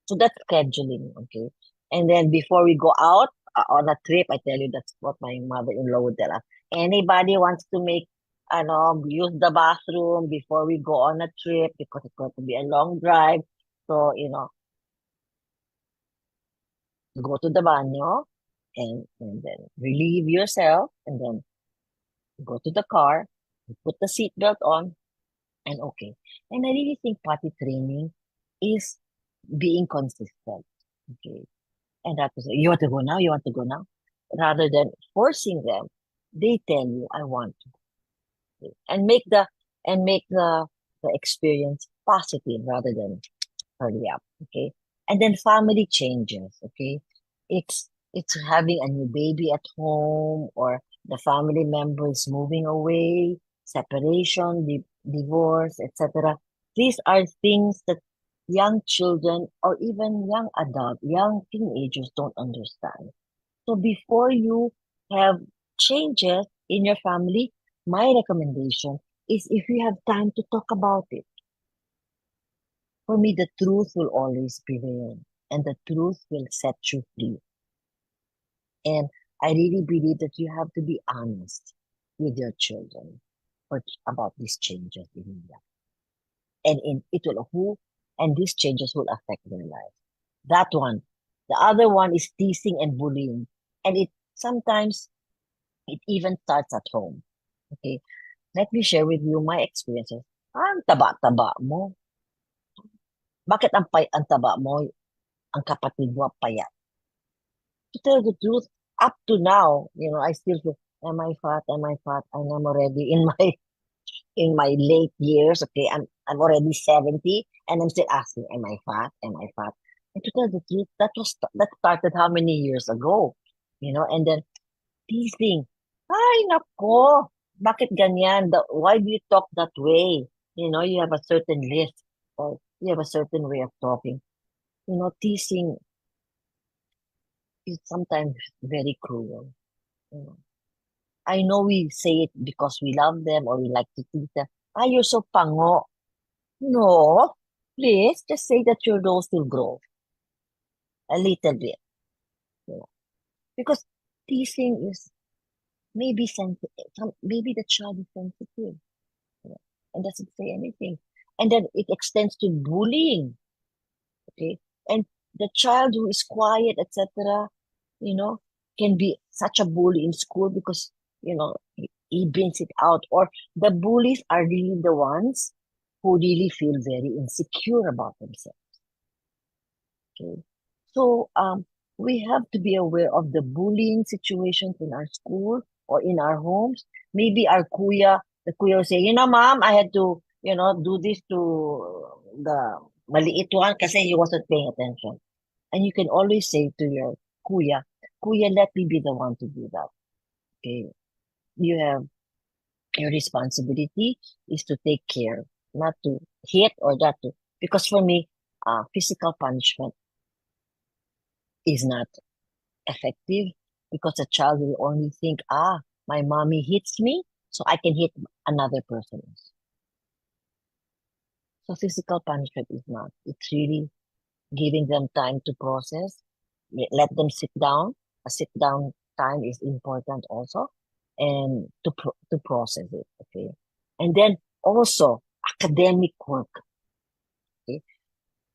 So that's scheduling, okay? And then before we go out on a trip, I tell you, that's what my mother-in-law would tell us. Anybody wants to use the bathroom before we go on a trip because it's going to be a long drive. So, go to the banyo and then relieve yourself and then go to the car, put the seatbelt on, and okay. And I really think potty training is being consistent. Okay. And that is, you want to go now, you want to go now. Rather than forcing them, they tell you, I want to. Okay. And make the experience positive rather than hurry up. Okay. And then family changes. Okay. It's having a new baby at home, or the family member is moving away, separation, divorce, etc. These are things that young children or even young adults, young teenagers don't understand. So before you have changes in your family, my recommendation is, if you have time to talk about it. For me, the truth will always prevail, and the truth will set you free. And I really believe that you have to be honest with your children about these changes in life. and these changes will affect their life. That one. The other one is teasing and bullying. And sometimes it even starts at home. Okay. Let me share with you my experiences. Ang taba-taba mo. Bakit ang taba mo, ang kapatid mo payat? To tell the truth, up to now, I still feel, am I fat? Am I fat? And I'm already in my late years. Okay, I'm already 70, and I'm still asking, am I fat? Am I fat? And to tell the truth, that started how many years ago? And then teasing. Ay, nako, bakit ganyan? Why do you talk that way? You have a certain list, or you have a certain way of talking. Teasing is sometimes very cruel. I know we say it because we love them or we like to tease them. Ah, you're so pango. No, please just say that your nose will grow a little bit. Because teasing is maybe sensitive. Maybe the child is sensitive, and doesn't say anything. And then it extends to bullying. Okay, and the child who is quiet, etc., can be such a bully in school because he brings it out. Or the bullies are really the ones who really feel very insecure about themselves. Okay, so we have to be aware of the bullying situations in our school or in our homes. Maybe the kuya will say, ma'am, I had to, do this to the maliit one kasi he wasn't paying attention. And you can always say to your kuya, let me be the one to do that. Okay, your responsibility is to take care, not to hit or not to. Because for me, physical punishment is not effective because the child will only think, my mommy hits me, so I can hit another person. So physical punishment is not. It's really giving them time to process. Let them sit down. A sit down time is important also, and to process it. Okay, and then also academic work. Okay,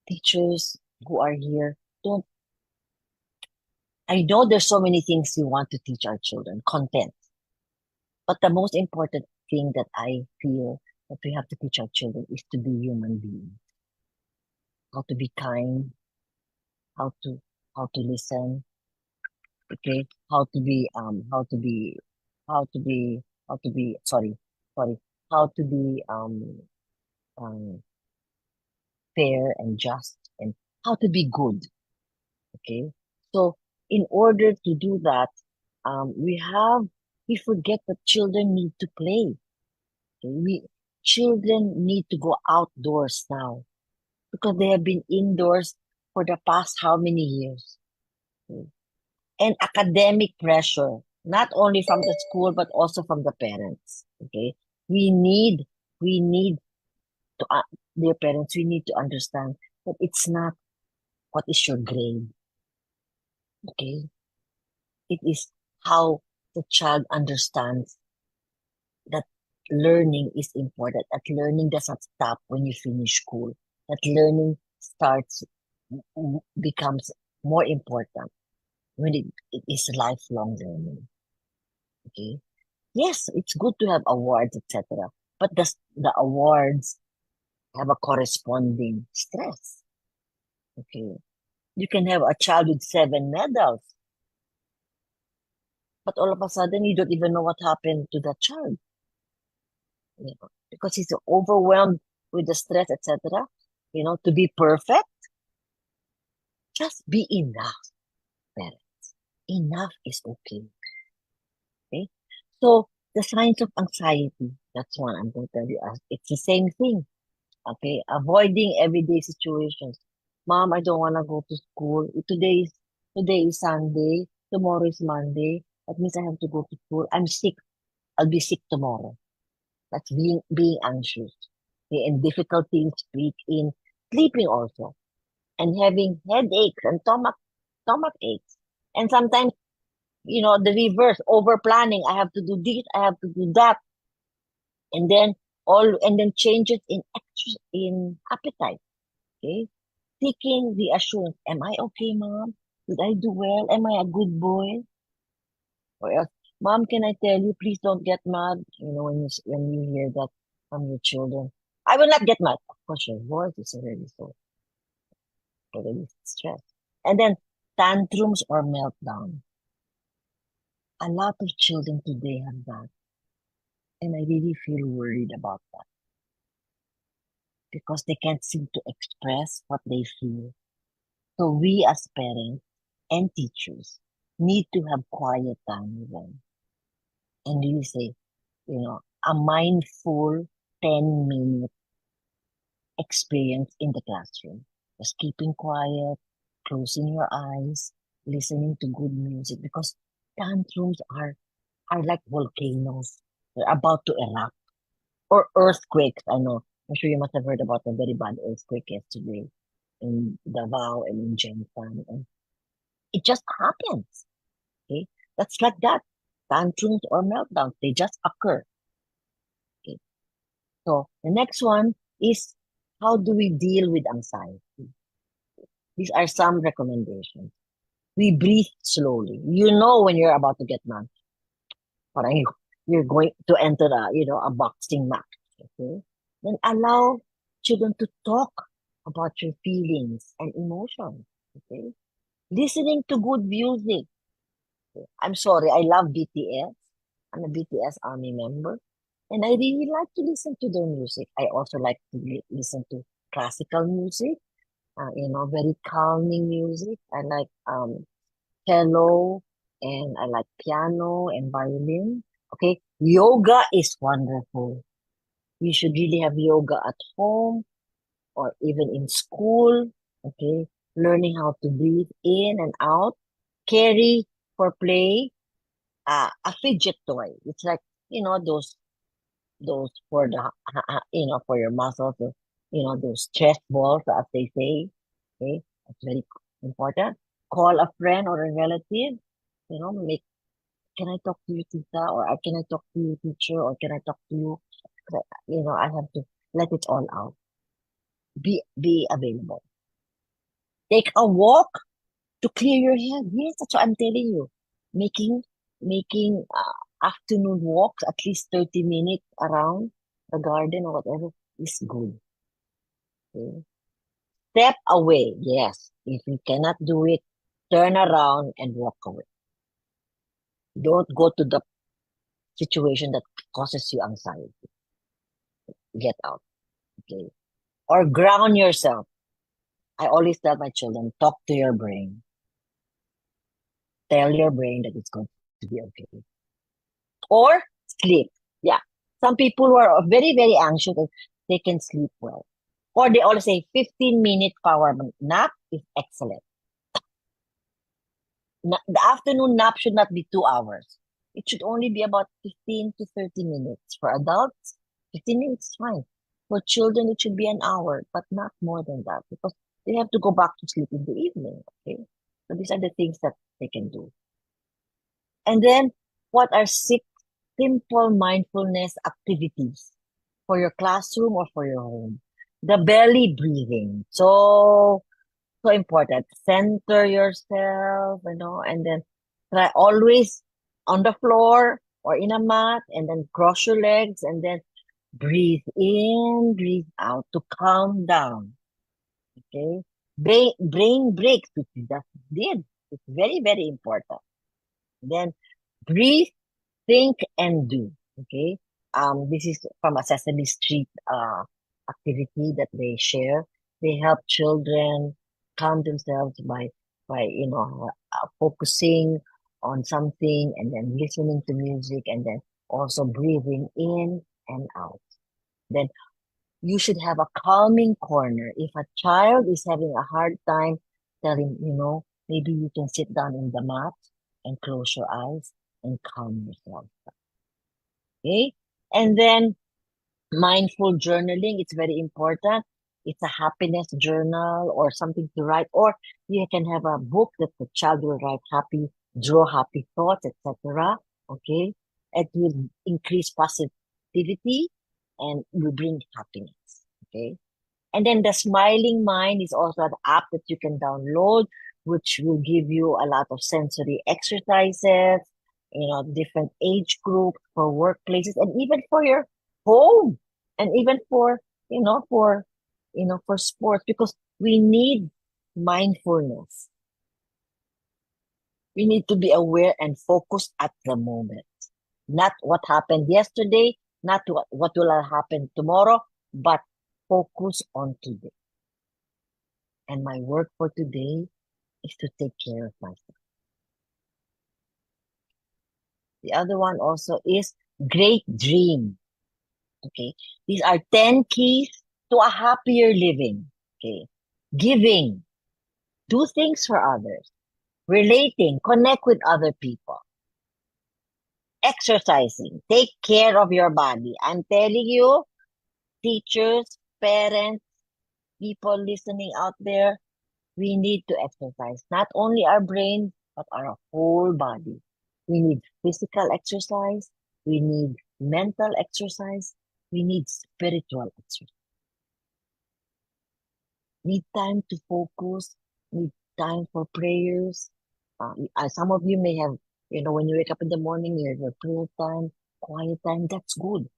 teachers who are here, I know there's so many things we want to teach our children, content. But the most important thing that I feel that we have to teach our children is to be human beings. How to be kind, how to listen, okay, how to be fair and just, and how to be good. Okay. So in order to do that, we forget that children need to play. Okay? Children need to go outdoors now because they have been indoors for the past how many years. Okay? And academic pressure, not only from the school, but also from the parents. Okay. We need to, dear parents, we need to understand that it's not what is your grade. Okay. It is how the child understands that learning is important, that learning doesn't stop when you finish school, that learning becomes more important when it is lifelong learning. Okay. Yes, it's good to have awards, etc. But the awards have a corresponding stress. Okay. You can have a child with 7 medals, but all of a sudden you don't even know what happened to that child. Because he's overwhelmed with the stress, etc. To be perfect, just be enough, parents. Enough is okay. Okay. So the signs of anxiety, that's one I'm going to tell you. It's the same thing. Okay. Avoiding everyday situations. Mom, I don't want to go to school. Today is Sunday. Tomorrow is Monday. That means I have to go to school. I'm sick. I'll be sick tomorrow. That's being anxious. Okay, and difficulty in sleeping also. And having headaches and stomach aches. And sometimes, the reverse, over planning. I have to do this, I have to do that. And then and then changes in appetite. Okay, seeking reassurance. Am I okay, mom? Did I do well? Am I a good boy? Or else, mom, can I tell you, please don't get mad. When you hear that from your children, I will not get mad. Of course, your voice is already stressed. And then tantrums or meltdown. A lot of children today have that. And I really feel worried about that because they can't seem to express what they feel. So we as parents and teachers need to have quiet time with them. And really say, a mindful 10-minute experience in the classroom. Just keeping quiet, closing your eyes, listening to good music because tantrums are like volcanoes. They're about to erupt. Or earthquakes. I know. I'm sure you must have heard about a very bad earthquake yesterday in Davao and in Genpan. And it just happens. Okay? That's like that. Tantrums or meltdowns, they just occur. Okay? So the next one is, how do we deal with anxiety? These are some recommendations. We breathe slowly. You know when you're about to get mad. Parang you're going to enter a boxing match. Okay? Then allow children to talk about your feelings and emotions. Okay? Listening to good music. Okay? I'm sorry, I love BTS. I'm a BTS ARMY member. And I really like to listen to their music. I also like to listen to classical music, very calming music. I like cello, and I like piano and violin. Okay, yoga is wonderful. You should really have yoga at home or even in school. Okay, learning how to breathe in and out. Carry for play a fidget toy. It's like those for for your muscles. Those chest balls, as they say. Okay, that's very important. Call a friend or a relative. Make can I talk to you, tita? Or can I talk to you, teacher? Or can I talk to you? I have to let it all out. Be available. Take a walk to clear your head. Yes, that's what I'm telling you. Making afternoon walks, at least 30 minutes around the garden or whatever, is good. Okay? Step away. Yes. If you cannot do it, turn around and walk away. Don't go to the situation that causes you anxiety. Get out. Okay. Or ground yourself. I always tell my children, talk to your brain. Tell your brain that it's going to be okay. Or sleep. Yeah. Some people who are very, very anxious, they can sleep well. Or they always say 15-minute power nap is excellent. The afternoon nap should not be 2 hours. It should only be about 15 to 30 minutes. For adults, 15 minutes is fine. For children, it should be an hour, but not more than that because they have to go back to sleep in the evening. Okay. So these are the things that they can do. And then, what are 6 simple mindfulness activities for your classroom or for your home? The belly breathing. So important. Center yourself, and then try always on the floor or in a mat, and then cross your legs, and then breathe in, breathe out to calm down. Okay. Brain breaks, which we just did. It's very, very important. Then breathe, think, and do. Okay. This is from a Sesame Street activity that they share. They help children calm themselves by focusing on something and then listening to music and then also breathing in and out. Then you should have a calming corner. If a child is having a hard time, tell him, maybe you can sit down in the mat and close your eyes and calm yourself. Okay? And then mindful journaling, it's very important. It's a happiness journal or something to write, or you can have a book that the child will write draw happy thoughts, etc. Okay? It will increase positivity and will bring happiness. Okay. And then the Smiling Mind is also an app that you can download, which will give you a lot of sensory exercises, different age groups for workplaces and even for your home and even for sports, because we need mindfulness. We need to be aware and focused at the moment. Not what happened yesterday, not what will happen tomorrow, but focus on today. And my work for today is to take care of myself. The other one also is great dream. Okay. These are 10 keys to a happier living. Okay. Giving. Do things for others. Relating. Connect with other people. Exercising. Take care of your body. I'm telling you, teachers, parents, people listening out there, we need to exercise. Not only our brain, but our whole body. We need physical exercise. We need mental exercise. We need spiritual exercise. Need time to focus. Need time for prayers. Some of you may have, when you wake up in the morning, you have your prayer time, quiet time. That's good.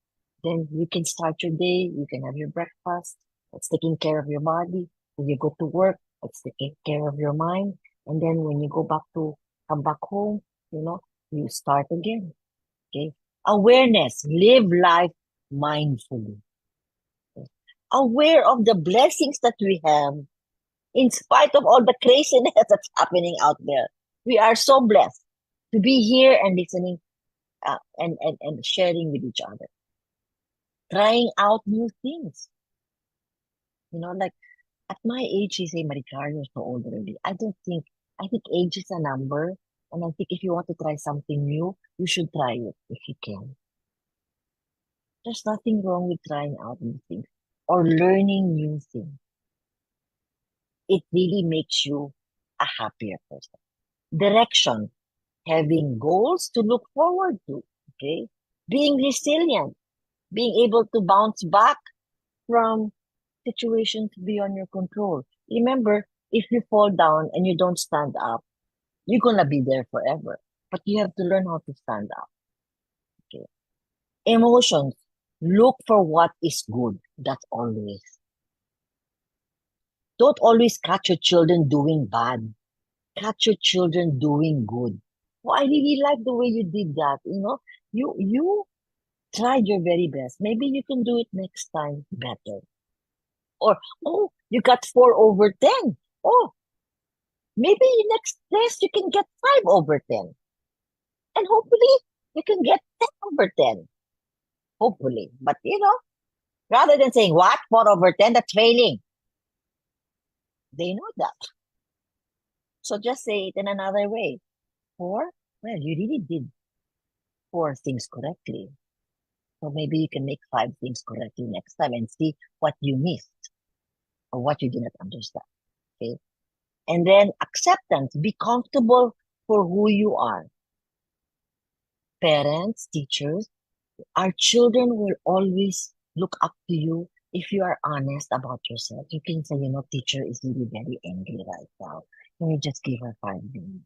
Then you can start your day. You can have your breakfast. That's taking care of your body. When you go to work, it's taking care of your mind. And then when you come back home, you start again. Okay. Awareness. Live life mindfully. Okay? Aware of the blessings that we have in spite of all the craziness that's happening out there. We are so blessed to be here and listening and sharing with each other. Trying out new things. Like at my age, you say, Maricar, you're so old already. I think age is a number. And I think if you want to try something new, you should try it if you can. There's nothing wrong with trying out new things or learning new things. It really makes you a happier person. Direction, having goals to look forward to, okay? Being resilient, being able to bounce back from situations beyond your control. Remember, if you fall down and you don't stand up, you're gonna be there forever. But you have to learn how to stand up. Okay. Emotions. Look for what is good. That's always. Don't always catch your children doing bad. Catch your children doing good. Oh, I really like the way you did that. You tried your very best. Maybe you can do it next time better. Or, oh, you got 4/10. Oh, maybe next test you can get 5/10. And hopefully you can get 10/10. Hopefully. But, rather than saying, what? 4/10? That's failing. They know that. So just say it in another way. 4? Well, you really did 4 things correctly. So maybe you can make 5 things correctly next time and see what you missed or what you didn't understand. Okay. And then acceptance. Be comfortable for who you are. Parents, teachers, our children will always look up to you if you are honest about yourself. You can say, teacher is really very angry right now. Can you just give her 5 minutes?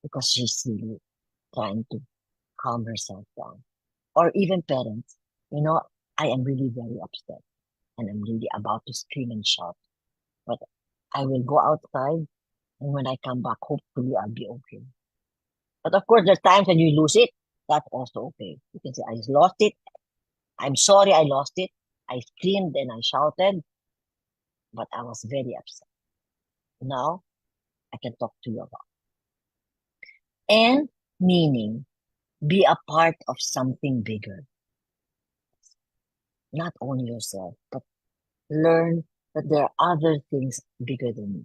Because she's really trying to calm herself down. Or even parents, I am really very upset and I'm really about to scream and shout. But I will go outside and when I come back, hopefully I'll be okay. But of course, there's times when you lose it. That's also okay. You can say, I lost it. I'm sorry I lost it. I screamed and I shouted, but I was very upset. Now I can talk to you about it. And meaning, be a part of something bigger. Not only yourself, but learn that there are other things bigger than you.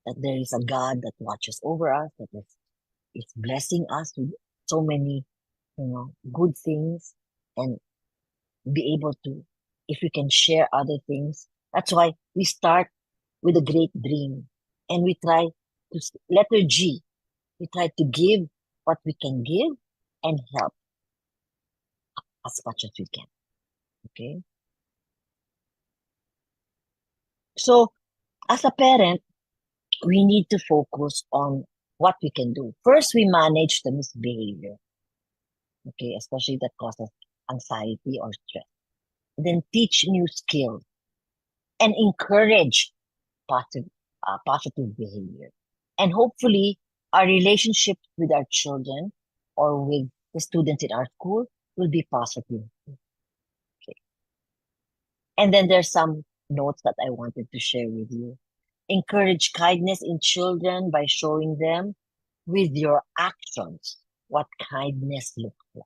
That there is a God that watches over us, that is blessing us with so many, good things, and be able to, if we can share other things. That's why we start with a great dream and we try to, letter G, we try to give what we can give and help as much as we can. Okay? So, as a parent, we need to focus on what we can do. First, we manage the misbehavior, okay, especially that causes anxiety or stress. Then teach new skills and encourage positive behavior. And hopefully, our relationships with our children or with the students in our school will be positive. Okay. And then there's some notes that I wanted to share with you. Encourage kindness in children by showing them with your actions what kindness looks like.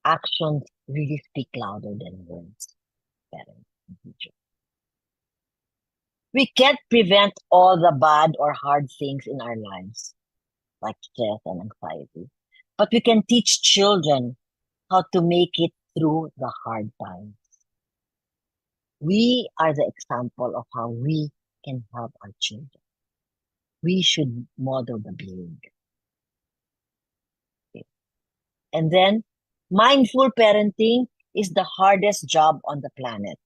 Actions really speak louder than words, parents and teachers. We can't prevent all the bad or hard things in our lives, like stress and anxiety, but we can teach children how to make it through the hard times. We are the example of how we can help our children. We should model the behavior. Okay. And then, mindful parenting is the hardest job on the planet,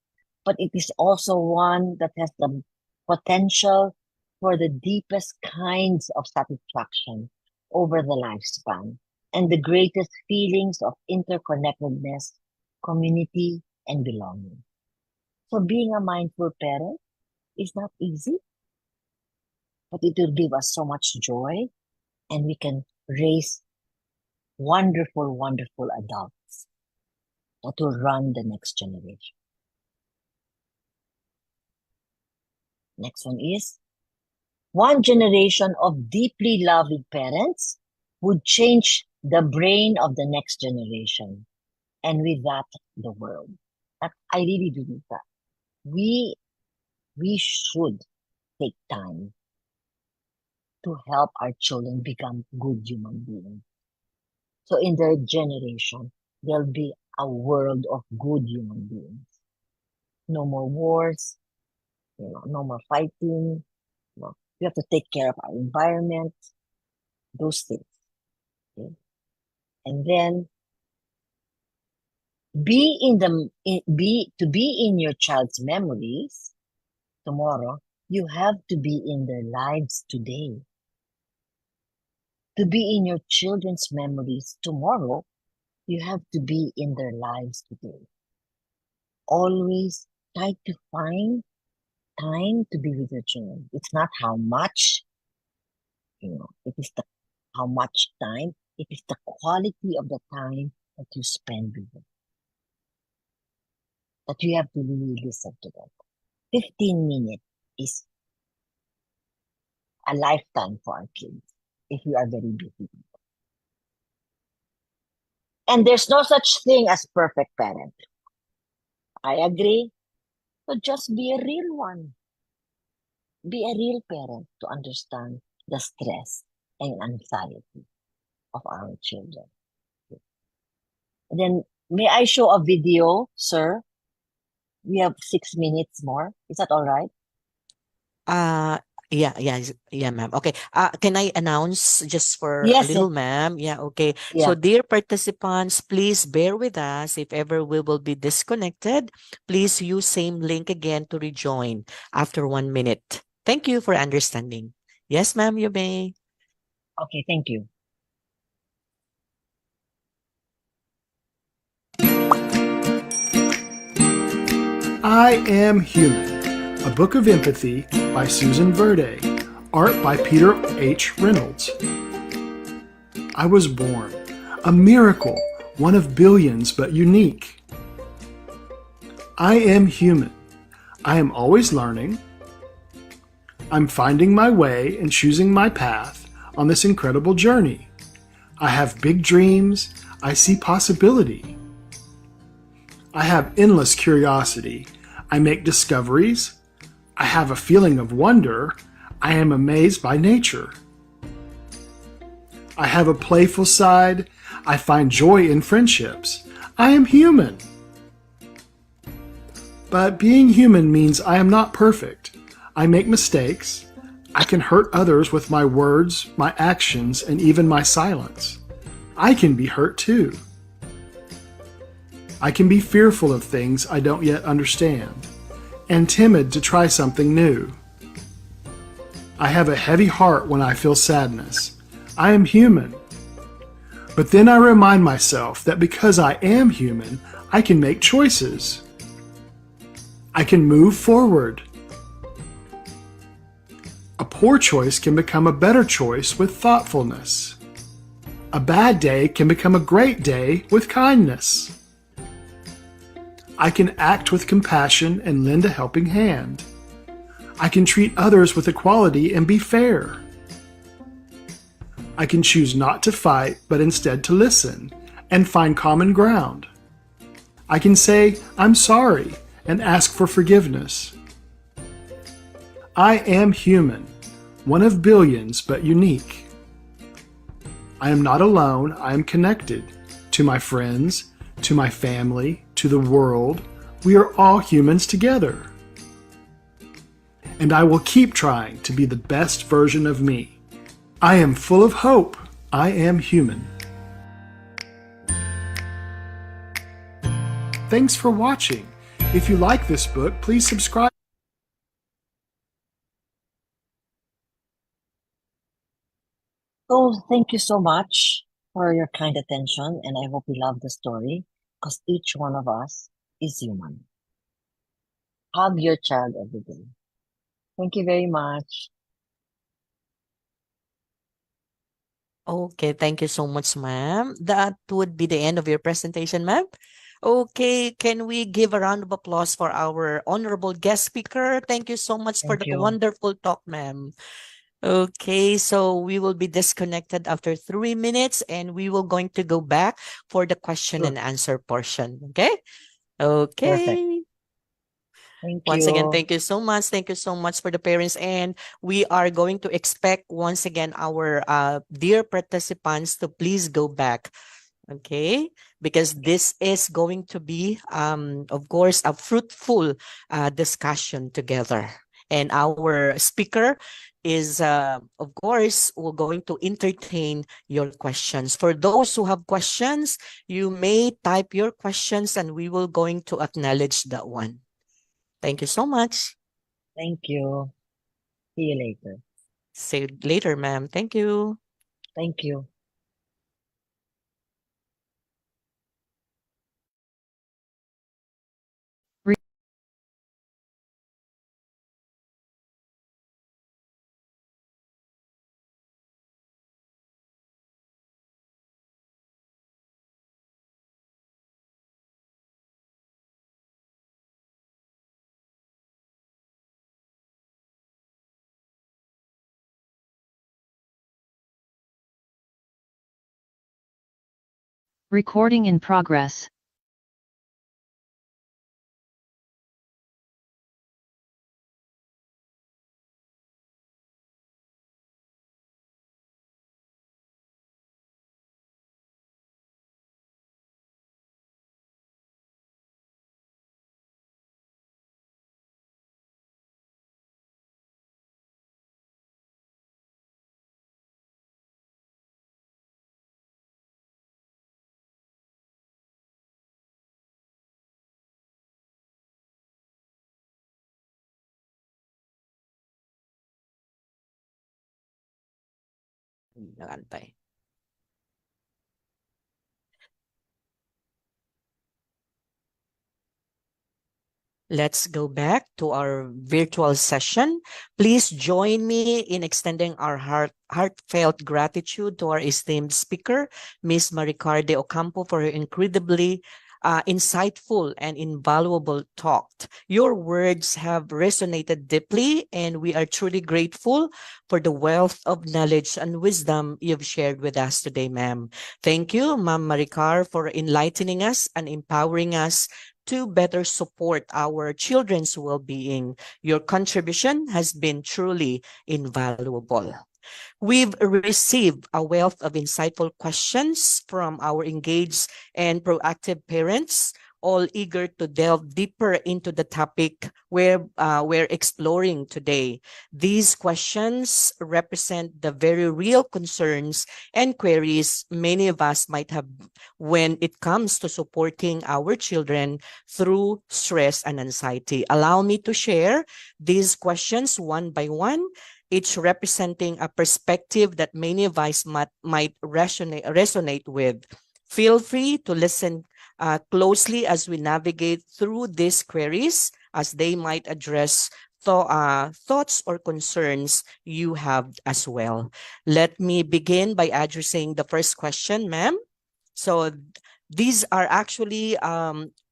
but it is also one that has the potential for the deepest kinds of satisfaction over the lifespan and the greatest feelings of interconnectedness, community, and belonging. So being a mindful parent is not easy, but it will give us so much joy, and we can raise wonderful, wonderful adults that will run the next generation. Next one is, one generation of deeply loving parents would change the brain of the next generation, and with that, the world. That I really believe that. We should take time to help our children become good human beings. So in their generation, there'll be a world of good human beings. No more wars, no more fighting. We have to take care of our environment, those things. Okay? And then to be in your child's memories tomorrow, you have to be in their lives today. To be in your children's memories tomorrow, you have to be in their lives today. Always try to find time to be with your children. It's not how much, it is how much time. It is the quality of the time that you spend with them. That you have to really listen to them. 15 minutes is a lifetime for our kids if we are very busy. And there's no such thing as perfect parent. I agree. So just be a real one. Be a real parent to understand the stress and anxiety of our children. And then, may I show a video, sir? We have 6 minutes more. Is that all right? Yeah, ma'am. Okay. Can I announce just for a Yes, little, yes. ma'am? Yeah, okay. Yeah. So, dear participants, please bear with us. If ever we will be disconnected, please use same link again to rejoin after 1 minute. Thank you for understanding. Yes, ma'am, you may. Okay, thank you. I Am Human, a book of empathy by Susan Verde, art by Peter H. Reynolds. I was born, a miracle, one of billions but unique. I am human. I am always learning. I'm finding my way and choosing my path on this incredible journey. I have big dreams. I see possibility. I have endless curiosity. I make discoveries. I have a feeling of wonder. I am amazed by nature. I have a playful side. I find joy in friendships. I am human. But being human means I am not perfect. I make mistakes. I can hurt others with my words, my actions, and even my silence. I can be hurt too. I can be fearful of things I don't yet understand, and timid to try something new. I have a heavy heart when I feel sadness. I am human. But then I remind myself that because I am human, I can make choices. I can move forward. A poor choice can become a better choice with thoughtfulness. A bad day can become a great day with kindness. I can act with compassion and lend a helping hand. I can treat others with equality and be fair. I can choose not to fight, but instead to listen and find common ground. I can say, I'm sorry, and ask for forgiveness. I am human, one of billions, but unique. I am not alone, I am connected to my friends, to my family, to the world. We are all humans together. And I will keep trying to be the best version of me. I am full of hope. I am human. Thanks for watching. If you like this book, please subscribe. So thank you so much for your kind attention, and I hope you love the story because each one of us is human. Hug your child every day. Thank you very much. Okay, thank you so much, ma'am. That would be the end of your presentation, ma'am. Okay, can we give a round of applause for our honorable guest speaker? Thank you so much for Thank the you. wonderful talk, ma'am. Okay, so we will be disconnected after 3 minutes and we will going to go back for the question Sure. and answer portion. Okay? Okay. Thank Once again, you. thank you so much. Thank you so much for the parents. And we are going to expect once again our dear participants to please go back. Okay, because this is going to be, of course, a fruitful discussion together. And our speaker is, of course, we're going to entertain your questions. For those who have questions, you may type your questions and we will going to acknowledge that one. Thank you so much. Thank you. See you later. See you later, ma'am. Thank you. Thank you. Recording in progress. Nagantay. Let's go back to our virtual session. Please join me in extending our heartfelt gratitude to our esteemed speaker, Ms. Maricarde Ocampo, for her incredibly insightful and invaluable talk. Your words have resonated deeply, and we are truly grateful for the wealth of knowledge and wisdom you've shared with us today, ma'am. Thank you, Ma'am Maricar, for enlightening us and empowering us to better support our children's well-being. Your contribution has been truly invaluable. We've received a wealth of insightful questions from our engaged and proactive parents. all eager to delve deeper into the topic we're exploring today. These questions represent the very real concerns and queries many of us might have when it comes to supporting our children through stress and anxiety. Allow me to share these questions one by one, each representing a perspective that many of us might resonate with. Feel free to listen closely as we navigate through these queries, as they might address thoughts or concerns you have as well. Let me begin by addressing the first question, ma'am. So these are actually,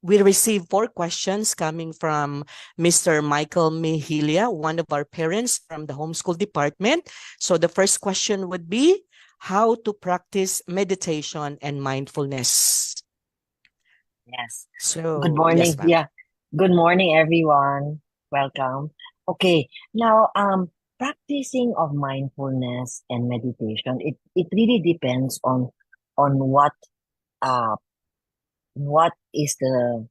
we received 4 questions coming from Mr. Michael Mihilia, one of our parents from the homeschool department. So the first question would be, how to practice meditation and mindfulness? Yes. So, Good morning. yes, ma'am. Yeah. Good morning, everyone. Welcome. Okay. Now, practicing of mindfulness and meditation, it really depends on what is the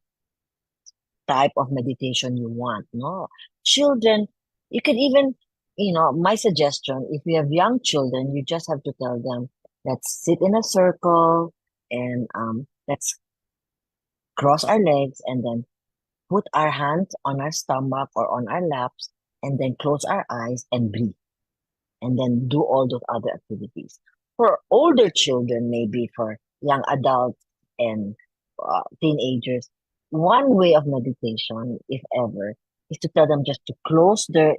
type of meditation you want. No, children, you can even, my suggestion, if you have young children, you just have to tell them, let's sit in a circle and let's cross our legs and then put our hands on our stomach or on our laps and then close our eyes and breathe and then do all those other activities. For older children, maybe for young adults and teenagers, one way of meditation, if ever, is to tell them just to close their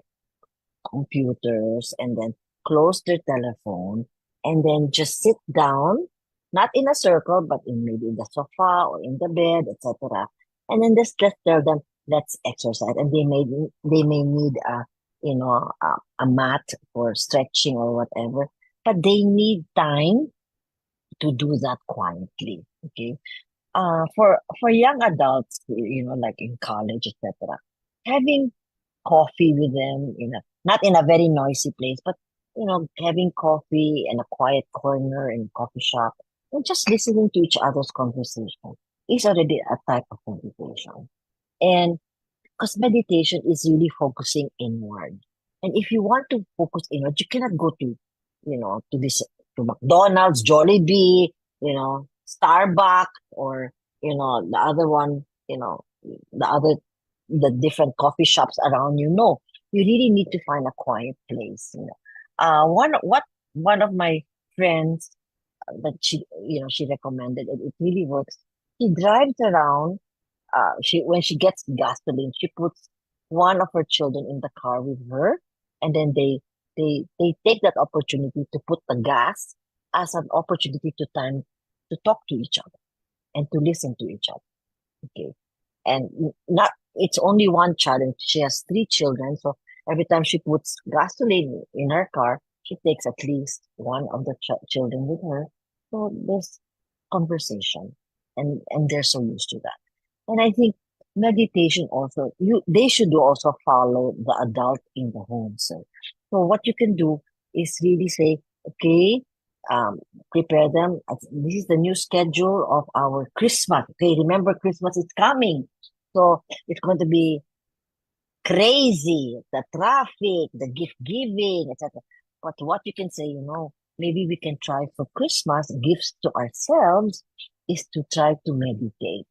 computers and then close their telephone and then just sit down, not in a circle, but in maybe in the sofa or in the bed, etc. And then just tell them, let's exercise. And they may need a mat for stretching or whatever, but they need time to do that quietly. Okay. For young adults, like in college, etc., having coffee with them not in a very noisy place, but having coffee in a quiet corner in a coffee shop and just listening to each other's conversation is already a type of meditation. And because meditation is really focusing inward. And if you want to focus inward, you cannot go to McDonald's, Jollibee, Starbucks, or, the other one, the different coffee shops around you. No, you really need to find a quiet place. One of my friends that she recommended, and it really works. She drives around. When she gets gasoline, she puts one of her children in the car with her, and then they take that opportunity to put the gas as an opportunity to talk to each other and to listen to each other. Okay, and it's only one child, and she has 3 children, so every time she puts gasoline in her car, she takes at least one of the children with her. So there's conversation, and they're so used to that. And I think meditation also, they should also follow the adult in the home. So what you can do is really say, okay, prepare them. This is the new schedule of our Christmas. Okay, remember Christmas is coming. So it's going to be crazy, the traffic, the gift giving, etc. But what you can say, maybe we can try for Christmas gifts to ourselves is to try to meditate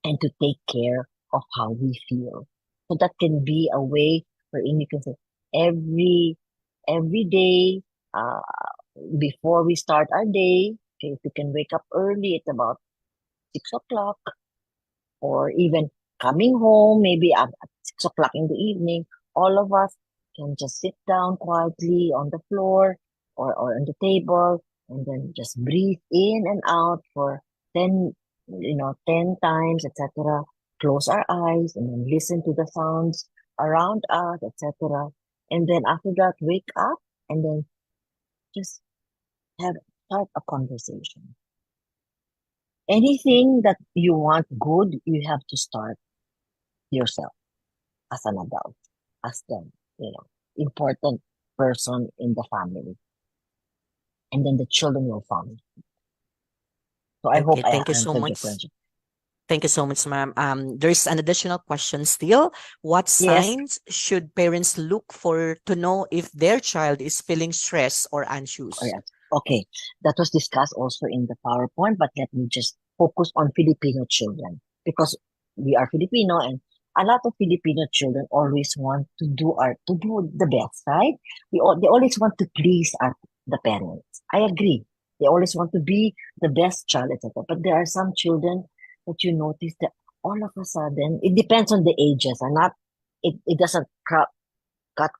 and to take care of how we feel. So that can be a way wherein you can say every day, before we start our day, okay, if we can wake up early at about 6 o'clock, or even coming home, maybe at 6 o'clock in the evening, all of us can just sit down quietly on the floor or on the table and then just breathe in and out for 10 times, etc. Close our eyes and then listen to the sounds around us, etc. And then after that, wake up and then just start a conversation. Anything that you want good, you have to start yourself as an adult, as the important person in the family. And then the children will follow. So I hope Okay, I thank you so answered your much. question. Thank you so much, ma'am. There's an additional question still. What Yes. signs should parents look for to know if their child is feeling stressed or anxious? Oh, yes. Okay, that was discussed also in the PowerPoint, but let me just focus on Filipino children because we are Filipino and a lot of Filipino children always want to do the best, right? They always want to please the parents. I agree. They always want to be the best child, etc. But there are some children that you notice that all of a sudden, it depends on the ages, and not it doesn't cut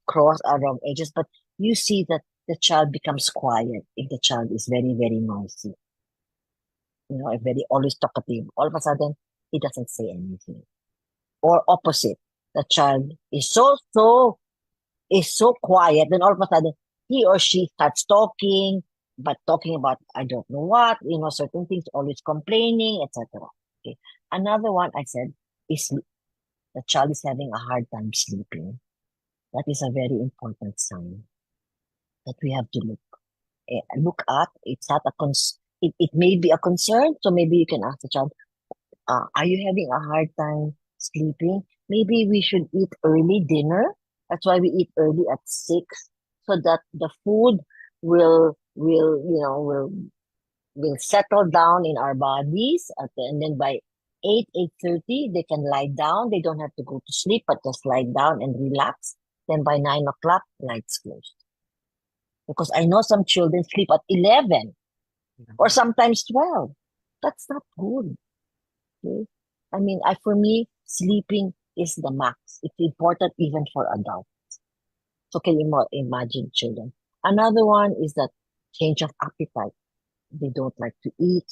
cross around ages, but you see that the child becomes quiet if the child is very, very noisy. Very always talkative. All of a sudden, he doesn't say anything. Or opposite, the child is so quiet, then all of a sudden he or she starts talking, but talking about I don't know what, certain things, always complaining, etc. Okay. Another one I said is the child is having a hard time sleeping. That is a very important sign that we have to look at. It's not it may be a concern, so maybe you can ask the child, are you having a hard time sleeping? Maybe we should eat early dinner. That's why we eat early at 6, so that the food will settle down in our bodies, and then by 8:30 they can lie down. They don't have to go to sleep, but just lie down and relax. Then by 9 o'clock, lights closed. Because I know some children sleep at 11 or sometimes 12. That's not good. Okay? I mean, for me, sleeping is the max. It's important even for adults. So can you imagine children? Another one is that change of appetite. They don't like to eat.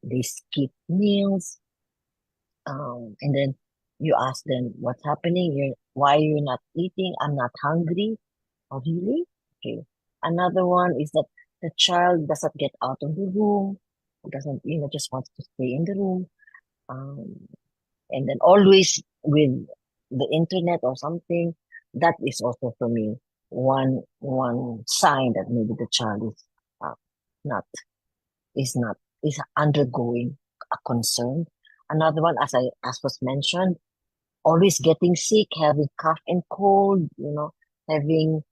They skip meals. And then you ask them, what's happening? Why are you not eating? I'm not hungry. Oh, really? Okay. Another one is that the child doesn't get out of the room, doesn't, just wants to stay in the room. And then always with the internet or something, that is also for me one sign that maybe the child is undergoing a concern. Another one, as was mentioned, always getting sick, having cough and cold, having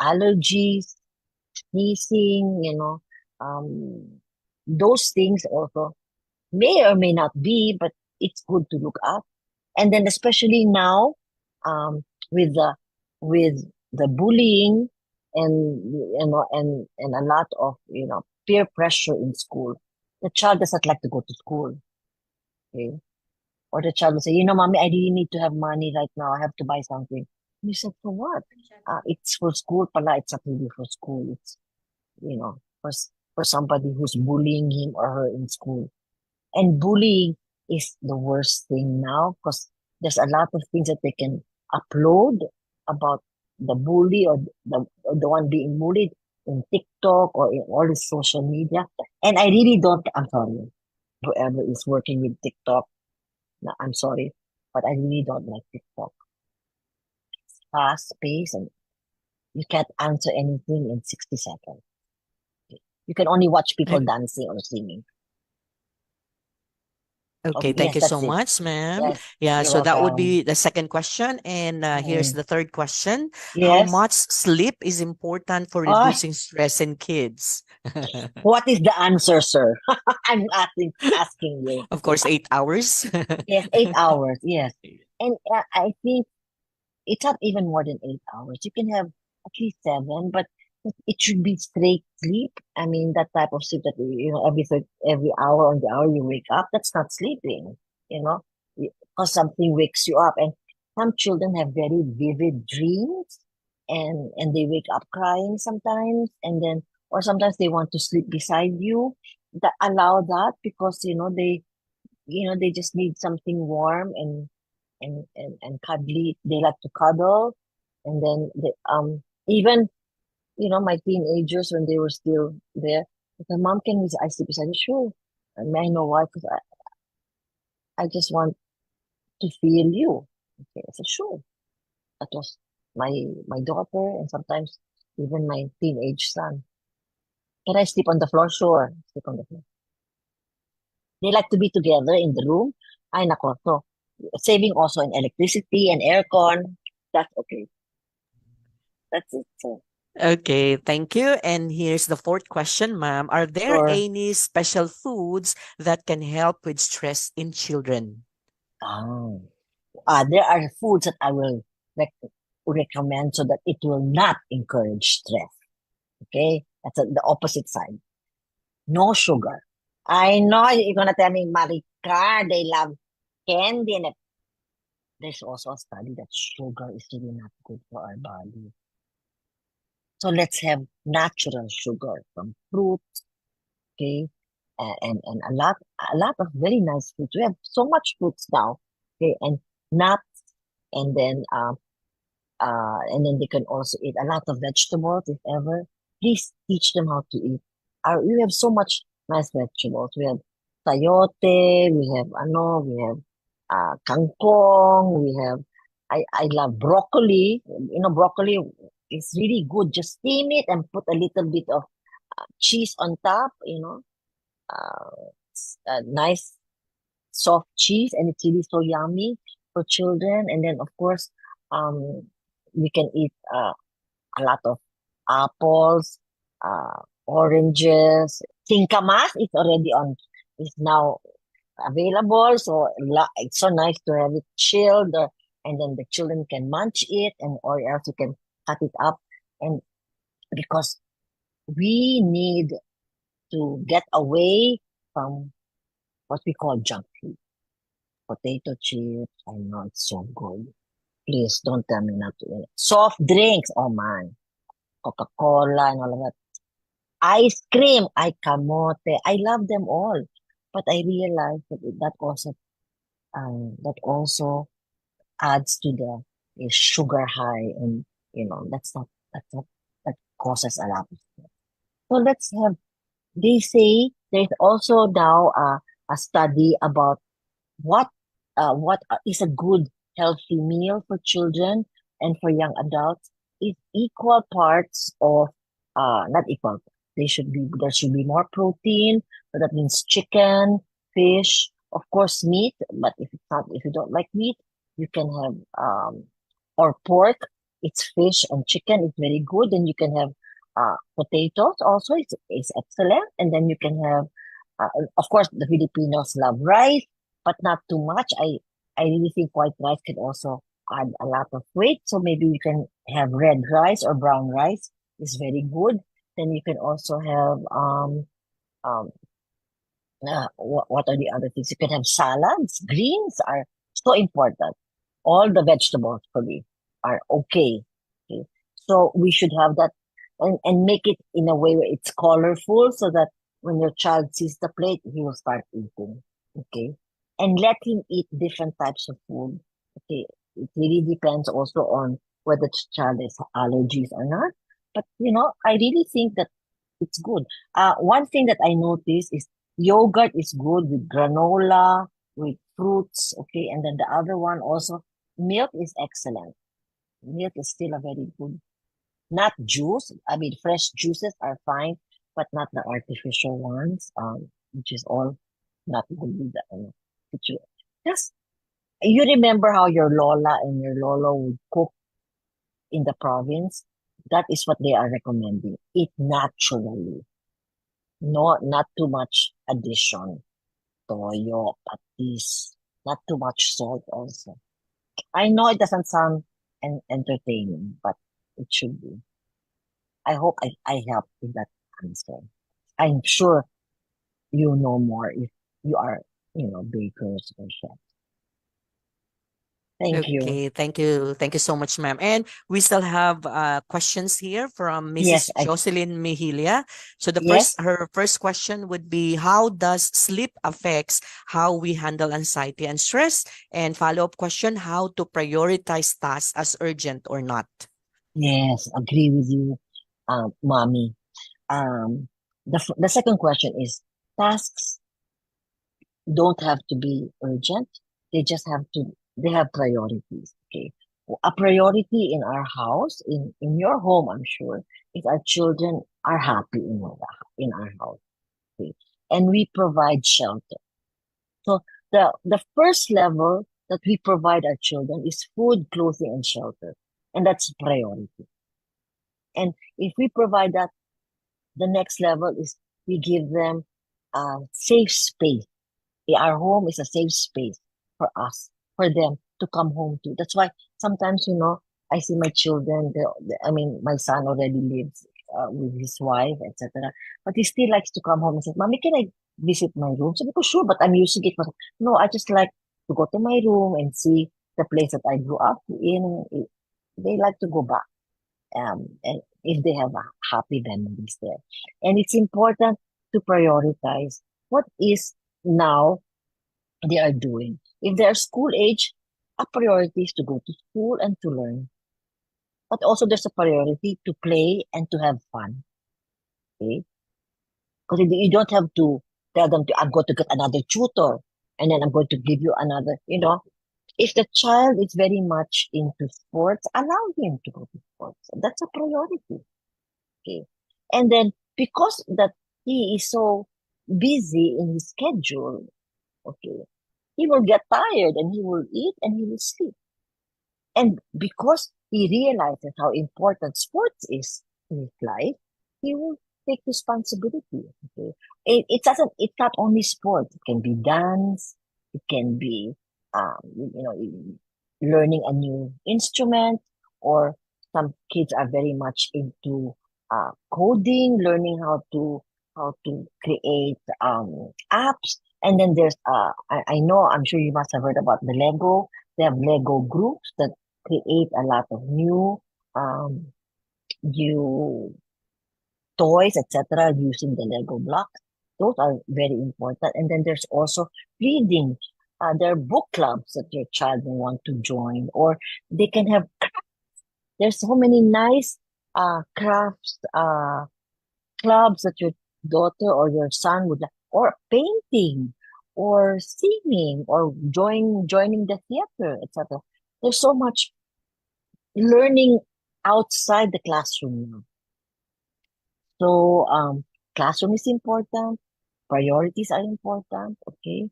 allergies, sneezing, those things also may or may not be, but it's good to look up. And then especially now, with the bullying and a lot of peer pressure in school, the child doesn't like to go to school. Okay. Or the child will say, mommy, I really need to have money right now. I have to buy something. You said, for what? It's for school pala. It's not really for school. It's, for somebody who's bullying him or her in school. And bullying is the worst thing now because there's a lot of things that they can upload about the bully or the one being bullied in TikTok or in all the social media. And I really I'm sorry, whoever is working with TikTok, I'm sorry, but I really don't like TikTok. It's fast paced and you can't answer anything in 60 seconds. You can only watch people dancing or singing. Okay, thank you yes, so that's it. much, ma'am. Yes, Yeah, you're so that would welcome. be the second question. And here's the third question. How Yes. much sleep is important for Ah. reducing stress in kids? What is the answer, sir? I'm asking you. Of course, 8 hours. Yes, 8 hours. Yes. And I think it's not even more than 8 hours. You can have at least 7, but it should be straight sleep. I mean, that type of sleep that, every hour on the hour you wake up, that's not sleeping, because something wakes you up. And some children have very vivid dreams and they wake up crying sometimes. And then, or sometimes they want to sleep beside you. Allow that because, they just need something warm and cuddly. They like to cuddle. And then even my teenagers when they were still there, I said, Mom, can I sleep beside you? Sure. And I know why, because I just want to feel you. Okay, I said, sure. That was my daughter and sometimes even my teenage son. Can I sleep on the floor? Sure. Sleep on the floor. They like to be together in the room. Ay, nako. So, saving also in electricity and aircon. That's okay. That's it. So, Okay, thank you. And here's the fourth question, ma'am. Are there sure. any special foods that can help with stress in children? There are foods that I will recommend so that it will not encourage stress. Okay? That's the opposite side. No sugar. I know you're gonna tell me, Maricar, they love candy, and there's also a study that sugar is really not good for our body. So let's have natural sugar from fruits, okay, and a lot of very nice fruits. We have so much fruits now, okay, and nuts, and then they can also eat a lot of vegetables if ever. Please teach them how to eat. We have so much nice vegetables. We have sayote, we have kangkong, we have I love broccoli. You know, broccoli is really good. Just steam it and put a little bit of cheese on top, nice soft cheese, and it's really so yummy for children. And then of course, we can eat a lot of apples, oranges. Singkamas is now available. So it's so nice to have it chilled, and then the children can munch it, or else you can cut it up. And because we need to get away from what we call junk food. Potato chips, I know it's so good. Please don't tell me not to eat it. Soft drinks, oh man. Coca-Cola and all of that. Ice cream, kamote. I love them all. But I realize that also adds to the sugar high, and that causes a lot of stress. So let's have. They say there's also now a study about what is a good healthy meal for children and for young adults. Is equal parts of not equal. There should be more protein. So that means chicken, fish, of course meat. But if you don't like meat, you can have or pork. It's fish and chicken. It's very good. And you can have potatoes also. It's excellent. And then you can have of course the Filipinos love rice, but not too much. I really think white rice can also add a lot of weight. So maybe you can have red rice or brown rice. It's very good. Then you can also have what are the other things? You can have salads. Greens are so important. All the vegetables for me are okay. Okay. So we should have that and make it in a way where it's colorful so that when your child sees the plate, he will start eating. Okay. And let him eat different types of food. Okay. It really depends also on whether the child has allergies or not. But, I really think that it's good. One thing that I noticed is yogurt is good with granola, with fruits. Okay. And then the other one also, milk is excellent. Milk is still a very good, not juice. I mean, fresh juices are fine, but not the artificial ones, which is all not good with the situation. Just, you remember how your Lola and your Lolo would cook in the province? That is what they are recommending. Eat naturally. No, not too much addition. Toyo, patis, not too much salt also. I know it doesn't sound entertaining, but it should be. I hope I helped with that answer. I'm sure you know more if you are, bakers or chefs. Thank you. Okay, thank you. Thank you so much, ma'am. And we still have questions here from Mrs. Yes, Jocelyn Mihilia. So yes. her first question would be, how does sleep affects how we handle anxiety and stress? And follow-up question, how to prioritize tasks as urgent or not? Yes, agree with you, mommy. The second question is, tasks don't have to be urgent. They just they have priorities. Okay. A priority in our house, in your home, I'm sure, is our children are happy in our house. Okay. And we provide shelter. So the first level that we provide our children is food, clothing, and shelter. And that's priority. And if we provide that, the next level is we give them a safe space. Our home is a safe space for us, for them to come home to. That's why sometimes, I see my children, my son already lives with his wife, etc. But he still likes to come home and say, Mommy, can I visit my room? So because sure, but I'm using it. No, I just like to go to my room and see the place that I grew up in. They like to go back. And if they have happy memories there. And it's important to prioritize what is now they are doing. If they are school age, a priority is to go to school and to learn. But also there's a priority to play and to have fun. Okay? Because you don't have to tell them I'm going to get another tutor and then I'm going to give you another, If the child is very much into sports, allow him to go to sports. That's a priority. Okay. And then because that he is so busy in his schedule, okay, he will get tired and he will eat and he will sleep. And because he realizes how important sports is in his life, he will take responsibility. Okay. It's not only sports. It can be dance. It can be, learning a new instrument, or some kids are very much into coding, learning how to create apps. And then there's I know, I'm sure you must have heard about the Lego. They have Lego groups that create a lot of new toys, etc., using the Lego blocks. Those are very important. And then there's also reading. There are book clubs that your child may want to join, or they can have crafts. There's so many nice crafts clubs that your daughter or your son would like, or painting, or singing, or joining the theater, etc. There's so much learning outside the classroom now. So classroom is important. Priorities are important. Okay.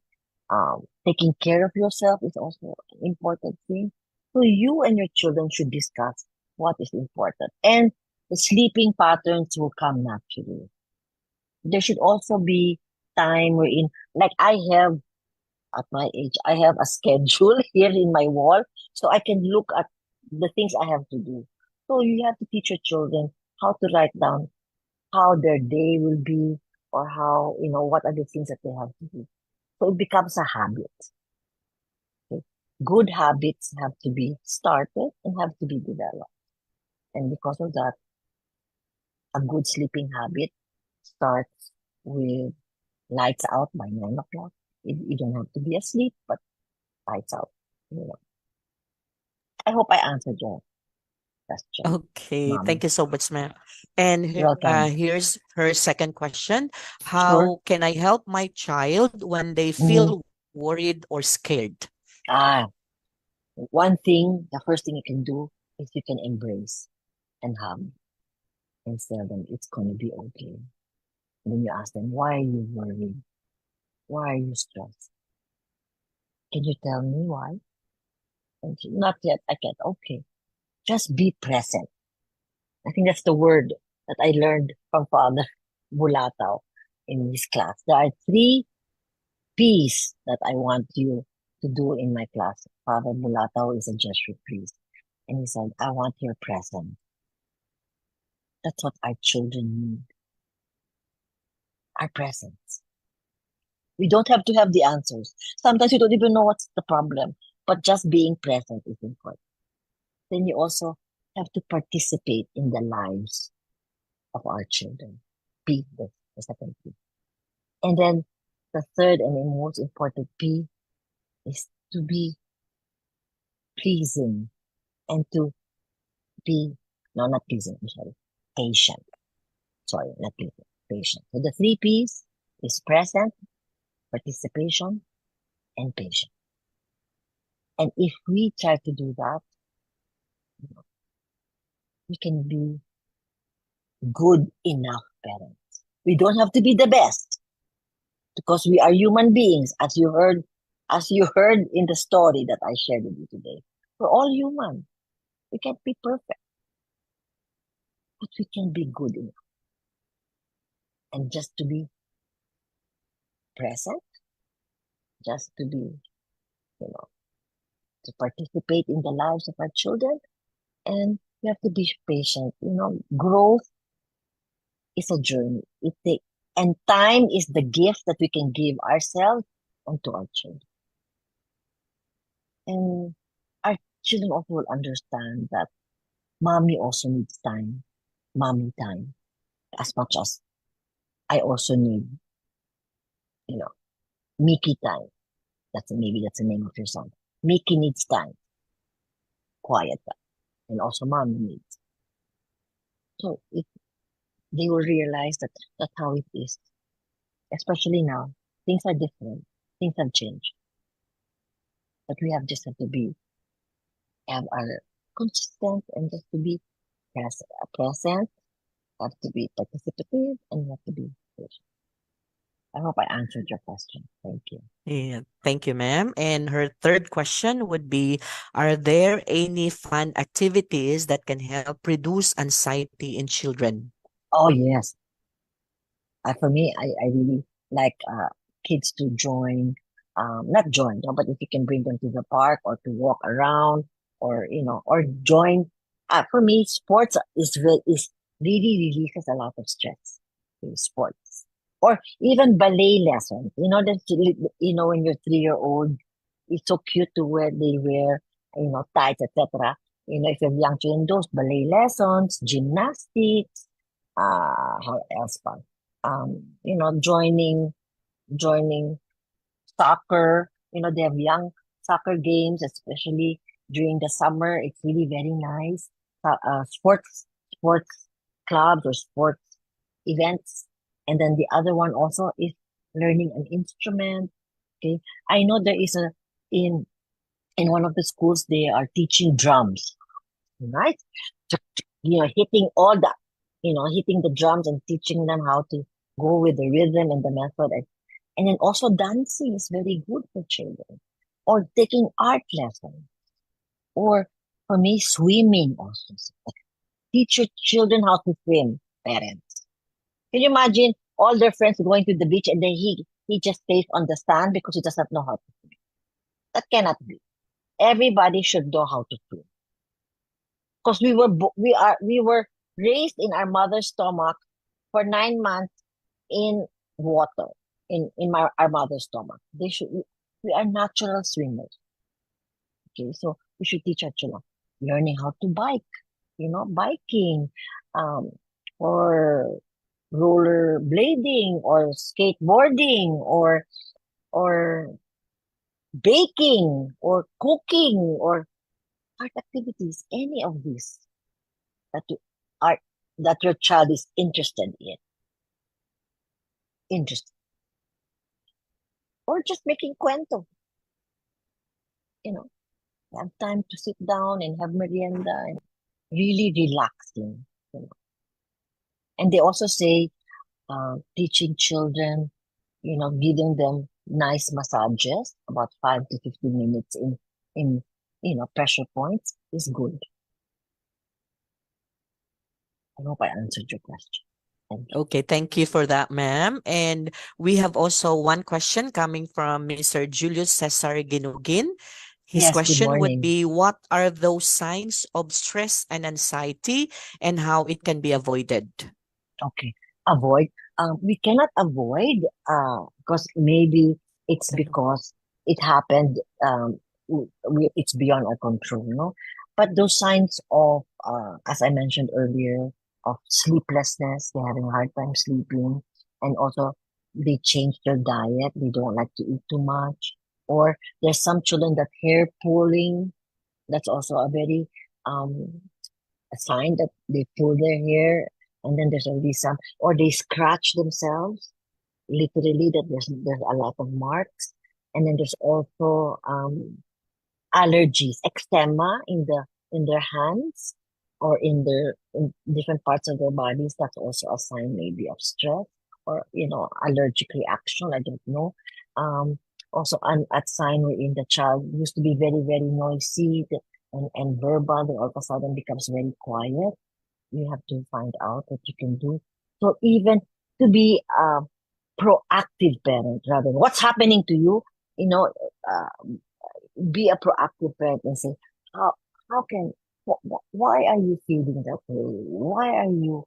Taking care of yourself is also an important thing. So you and your children should discuss what is important. And the sleeping patterns will come naturally. There should also be time wherein, like I have at my age, I have a schedule here in my wall, so I can look at the things I have to do. So you have to teach your children how to write down how their day will be, or how, what are the things that they have to do. So it becomes a habit. Okay? Good habits have to be started and have to be developed. And because of that, a good sleeping habit starts with lights out by 9 o'clock. You don't have to be asleep, but lights out. I hope I answered your question, Okay, Mom. thank you so much, ma'am. And You're welcome. here's her second question. Sure. How can I help my child when they feel worried or scared? One thing, the first thing you can do is you can embrace and hug and tell them it's going to be okay. And then you ask them, why are you worried? Why are you stressed? Can you tell me why? And not yet. I can't. Okay. Just be present. I think that's the word that I learned from Father Bulatao in his class. There are 3 P's that I want you to do in my class. Father Bulatao is a Jesuit priest. And he said, I want your presence. That's what our children need. Our presence. We don't have to have the answers. Sometimes you don't even know what's the problem, but just being present is important. Then you also have to participate in the lives of our children. P, the second P. And then the third and the most important P is to be pleasing and to be, no, not pleasing, I'm sorry, patient. Sorry, not pleasing, patient. So the 3 P's is present, participation, and patient. And if we try to do that, we can be good enough parents. We don't have to be the best. because we are human beings, as you heard in the story that I shared with you today. We're all human. We can't be perfect, but we can be good enough. And just to be present, just to be, to participate in the lives of our children. And we have to be patient. Growth is a journey. And time is the gift that we can give ourselves and to our children. And our children also will understand that mommy also needs time, mommy time, as much as I also need, Mickey time. Maybe that's the name of your son. Mickey needs time, quiet time, and also mommy needs. So they will realize that that's how it is. Especially now, things are different. Things have changed. But we have to have our consistent and just to be present, have to be participative, and have to be patient. I hope I answered your question. Thank you. Yeah, thank you, ma'am. And her third question would be, are there any fun activities that can help reduce anxiety in children? Oh, yes. For me, I really like kids to join, not join, no, but if you can bring them to the park or to walk around or, or join. For me, sports is really releases a lot of stress. Sports. Or even ballet lessons. When you're 3-year-old, it's so cute to they wear, tights, etc. If you have young children, those ballet lessons, gymnastics, how else pa? Joining soccer. They have young soccer games, especially during the summer. It's really very nice. Sports clubs or sports events. And then the other one also is learning an instrument. Okay. I know there is in one of the schools, they are teaching drums, right? Hitting hitting the drums and teaching them how to go with the rhythm and the method. And then also dancing is very good for children. Or taking art lessons. Or for me, swimming also. Teach your children how to swim, parents. Can you imagine all their friends going to the beach and then he just stays on the sand because he does not know how to swim? That cannot be. Everybody should know how to swim. Because we were raised in our mother's stomach for 9 months in water, our mother's stomach. We are natural swimmers. Okay, so we should teach our children learning how to bike, biking, or roller blading, or skateboarding, or baking, or cooking, or art activities, any of these that your child is interested in. Or just making cuento. Have time to sit down and have merienda and really relaxing. And they also say teaching children, giving them nice massages, about 5 to 15 minutes in pressure points is good. I hope I answered your question. Thank you. Okay, thank you for that, ma'am. And we have also one question coming from Mr. Julius Cesar Ginugin. His Yes, good question would morning. be, what are those signs of stress and anxiety and how it can be avoided? Okay. Avoid. We cannot avoid because maybe it's because it happened. It's beyond our control, But those signs of, as I mentioned earlier, of sleeplessness, they're having a hard time sleeping, and also they change their diet. They don't like to eat too much. Or there's some children that hair pulling. That's also a very a sign that they pull their hair, and then there's already some, or they scratch themselves, literally, that there's a lot of marks. And then there's also allergies, eczema in their hands or in different parts of their bodies. That's also a sign maybe of stress or allergic reaction. I don't know. Also at sign wherein the child used to be very, very noisy and verbal, then all of a sudden becomes very quiet. You have to find out what you can do. So even to be a proactive parent rather than what's happening to you, be a proactive parent and say, how can, why are you feeling that way?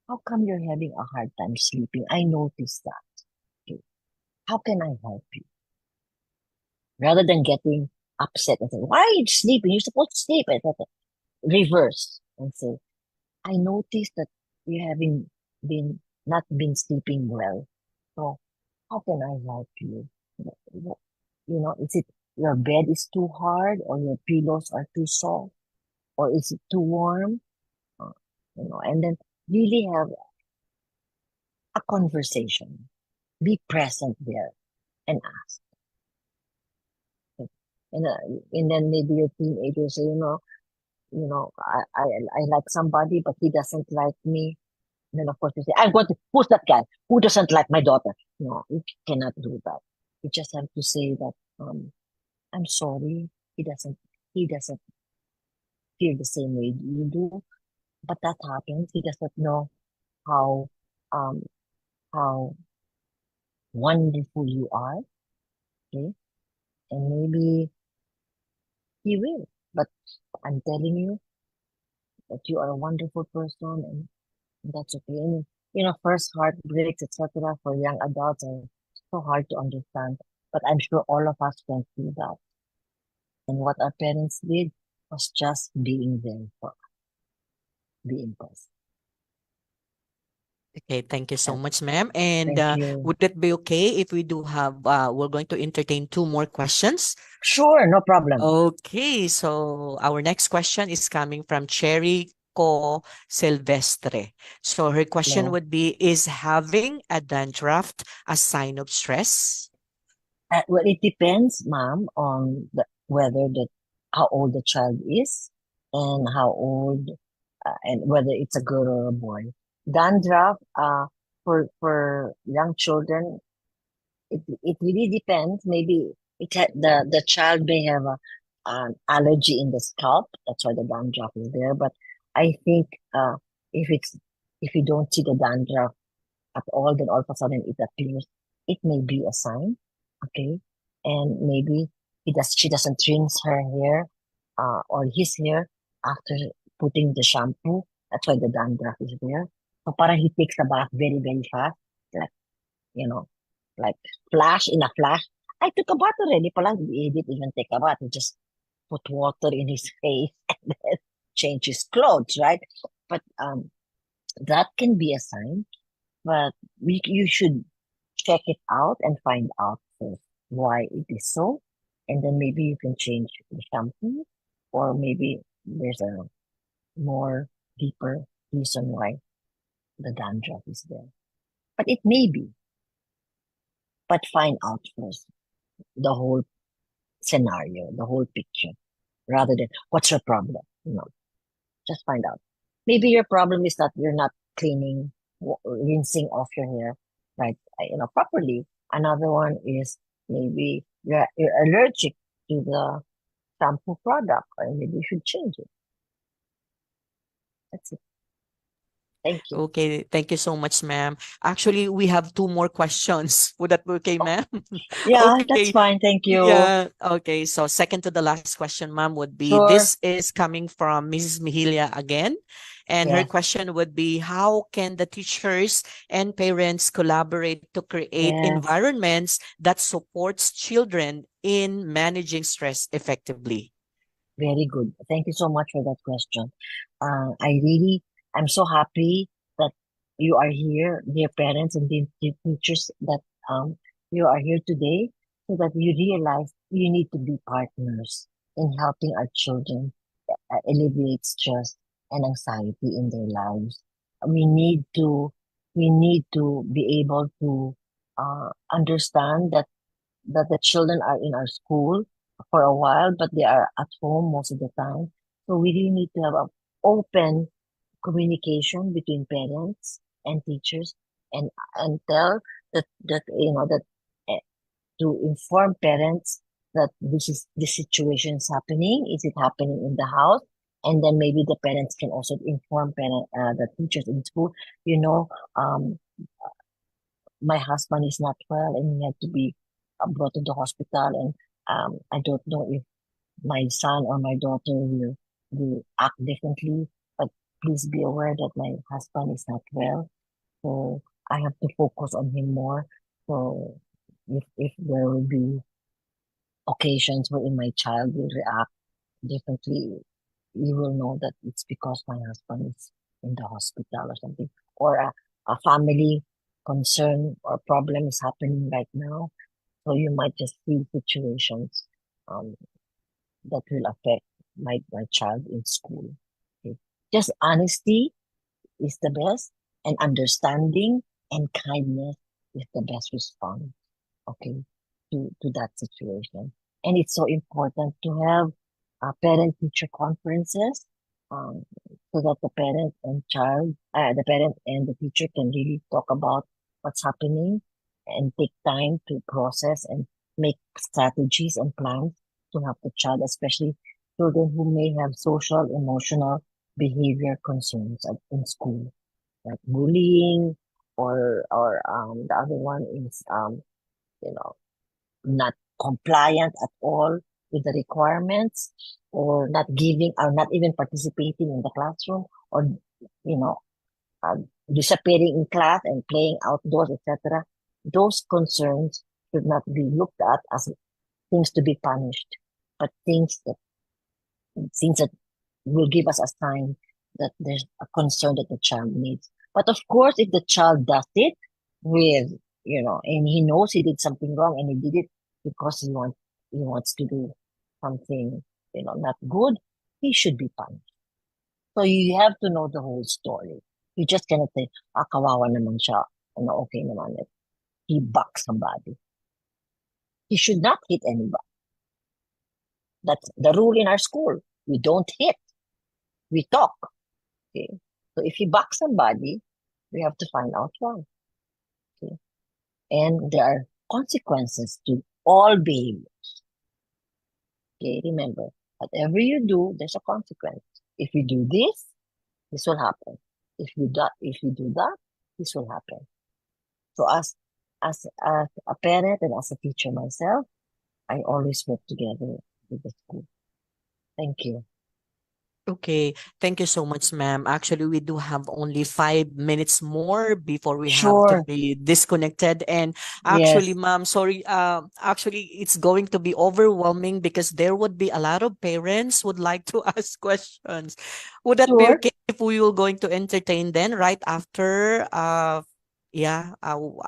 How come you're having a hard time sleeping? I noticed that. Okay. How can I help you? Rather than getting upset and say, why are you sleeping? You're supposed to sleep. Reverse and say, I noticed that you having not been sleeping well. So how can I help you? Is it your bed is too hard or your pillows are too soft or is it too warm? And then really have a conversation. Be present there and ask. And then maybe your teenager say, I like somebody, but he doesn't like me. And then of course you say, who's that guy? Who doesn't like my daughter? No, you cannot do that. You just have to say that, I'm sorry, he doesn't feel the same way you do, but that happens. He doesn't know how, how wonderful you are. Okay. And maybe he will, but I'm telling you that you are a wonderful person and that's okay. And, first heartbreaks, etc. for young adults are so hard to understand, but I'm sure all of us can see that. And what our parents did was just being there for us, being present. Okay, thank you so Yes. much, ma'am. And Thank you. would it be okay if we do have, we're going to entertain 2 more questions? Sure, no problem. Okay, so our next question is coming from Cherry Co Silvestre. So her question No. would be, is having a dandruff a sign of stress? Well, it depends, ma'am, on how old the child is and how old and whether it's a girl or a boy. Dandruff, for young children, it really depends. Maybe the child may have an allergy in the scalp. That's why the dandruff is there. But I think if you don't see the dandruff at all, then all of a sudden it appears. It may be a sign, okay? And maybe she doesn't rinse her hair or his hair after putting the shampoo. That's why the dandruff is there. So parang he takes a bath very, very fast, like, like flash in a flash. I took a bath already. Palang, he didn't even take a bath. He just put water in his face and then change his clothes, right? But that can be a sign. But you should check it out and find out first why it is so. And then maybe you can change the shampoo, or maybe there's a more deeper reason why the dandruff is there. But it may be. But find out first the whole scenario, the whole picture, rather than what's your problem? Just find out. Maybe your problem is that you're not cleaning, rinsing off your hair, right? Properly. Another one is maybe you're allergic to the shampoo product, or maybe you should change it. That's it. Thank you. Okay, thank you so much, ma'am. Actually, we have 2 more questions. Would that be okay, ma'am? Yeah, Okay. that's fine. Thank you. Yeah. Okay. So second to the last question, ma'am, would be, Sure. this is coming from Mrs. Mihilia again. And her Yes. question would be, how can the teachers and parents collaborate to create Yes. environments that supports children in managing stress effectively? Very good. Thank you so much for that question. I'm so happy that you are here, dear parents and dear teachers, that you are here today, so that you realize you need to be partners in helping our children alleviate stress and anxiety in their lives. We need to be able to understand that the children are in our school for a while, but they are at home most of the time. So we really need to have an open communication between parents and teachers, and tell that to inform parents that this situation is happening. Is it happening in the house? And then maybe the parents can also inform the teachers in school. Um, my husband is not well and he had to be brought to the hospital, and I don't know if my son or my daughter will act differently, but please be aware that my husband is not well, so I have to focus on him more. So if there will be occasions wherein my child will react differently, you will know that it's because my husband is in the hospital or something, or a family concern or problem is happening right now. So you might just see situations um, that will affect my child in school. Okay. Just honesty is the best, and understanding and kindness is the best response, okay, to that situation. And it's so important to have parent-teacher conferences, so that the parent and the teacher can really talk about what's happening and take time to process and make strategies and plans to help the child, especially children who may have social, emotional, behavior concerns in school, like bullying, or the other one is you know not compliant at all with the requirements, or not giving or not even participating in the classroom, or you know uh, disappearing in class and playing outdoors, etc. Those concerns should not be looked at as things to be punished, but things that will give us a sign that there's a concern that the child needs. But of course, if the child does it with, and he knows he did something wrong and he did it because he wants to do something, not good, he should be punished. So you have to know the whole story. You just cannot say, kawawa naman siya, okay naman it. He bucked somebody. He should not hit anybody. That's the rule in our school. We don't hit. We talk. Okay. So if you buck somebody, we have to find out why. Okay. And there are consequences to all behaviors. Okay, remember, whatever you do, there's a consequence. If you do this will happen. If you do that, this will happen. So as a parent and as a teacher myself, I always work together with the school. Thank you. Okay, thank you so much, ma'am. Actually, we do have only 5 minutes more before we have to Sure. be disconnected. And Yes. actually, ma'am, sorry, actually, it's going to be overwhelming because there would be a lot of parents would like to ask questions. Would that be Sure. okay if we were going to entertain then right after,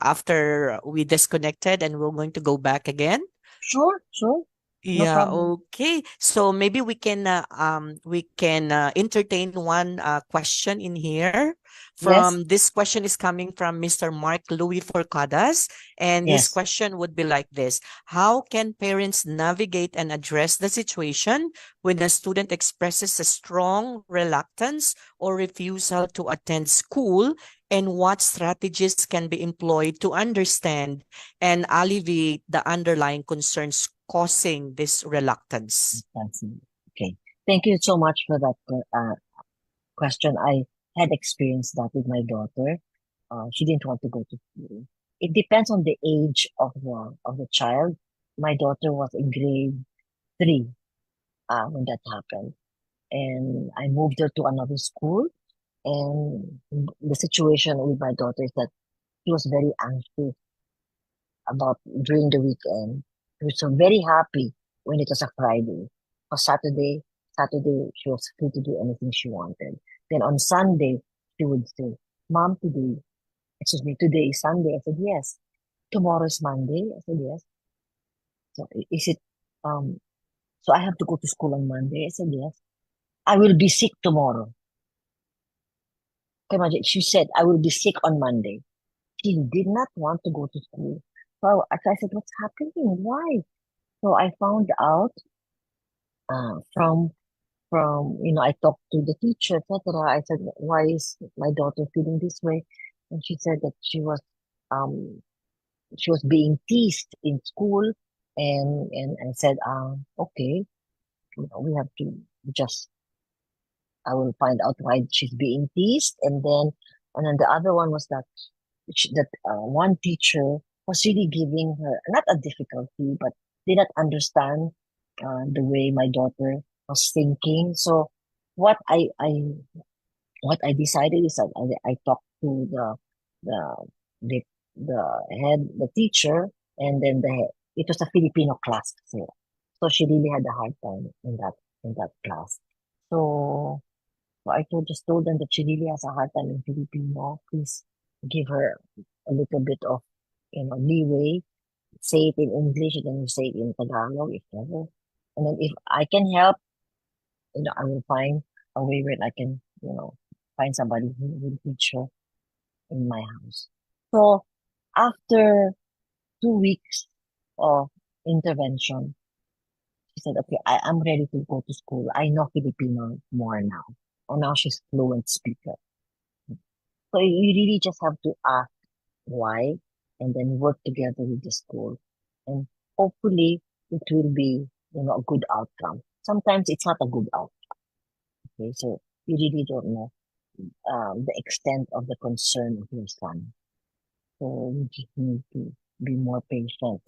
after we disconnected and we're going to go back again? Sure. No Yeah, problem. okay. So maybe we can entertain one question in here. Yes. This question is coming from Mr. Mark Louis Forcadas, and his Yes. question would be like this: how can parents navigate and address the situation when a student expresses a strong reluctance or refusal to attend school, and what strategies can be employed to understand and alleviate the underlying concerns causing this reluctance? Okay. Thank you so much for that question. I had experienced that with my daughter. She didn't want to go to school. It depends on the age of the child. My daughter was in grade 3 when that happened, and I moved her to another school. And the situation with my daughter is that she was very anxious about during the weekend. She was so very happy when it was a Friday. On Saturday she was free to do anything she wanted. Then on Sunday she would say, "Mom, today is Sunday." I said, "Yes." "Tomorrow is Monday." I said, "Yes." "So is it so I have to go to school on Monday?" I said, "Yes." "I will be sick tomorrow." Can you imagine? She said, "I will be sick on Monday." She did not want to go to school. So I said, "What's happening? Why?" So I found out from I talked to the teacher, etc. I said, "Why is my daughter feeling this way?" and she said that she was being teased in school, and I said, okay, we have to just, I will find out why she's being teased. And then the other one was that one teacher was really giving her not a difficulty, but did not understand the way my daughter was thinking. So what I decided is that I talked to the the the teacher, and then it was a Filipino class, so she really had a hard time in that class. So just told them that she really has a hard time in Filipino. Please give her a little bit of leeway. Say it in English, then you say it in Tagalog, if ever. And then if I can help, I will find a way where I can, find somebody who will teach her in my house. So after 2 weeks of intervention, she said, okay, I'm ready to go to school. I know Filipino more now. And now she's fluent speaker. So you really just have to ask why, and then work together with the school. And hopefully it will be, a good outcome. Sometimes it's not a good outcome. Okay, so you really don't know the extent of the concern of your son. So you just need to be more patient.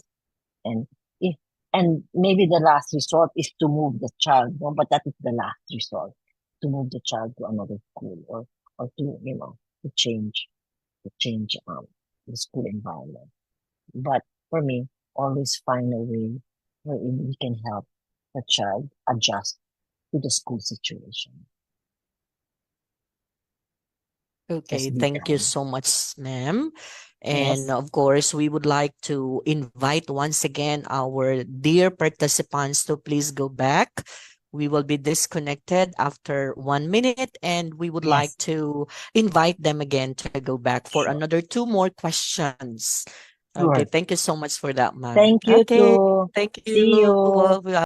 And if and maybe the last resort is to move the child, no? But that is the last resort, to move the child to another school, or to change the school environment. But for me, always find a way wherein we can help the child adjust to the school situation. Okay, Just be thank you kind. so much, ma'am. Yes, And of course, we would like to invite once again our dear participants to please go back. We will be disconnected after 1 minute, and we would like yes, to invite them again to go back for sure, another 2 more questions. Okay, sure. thank you so much for that, ma'am. Thank you Okay, too. thank See you. you. Well, we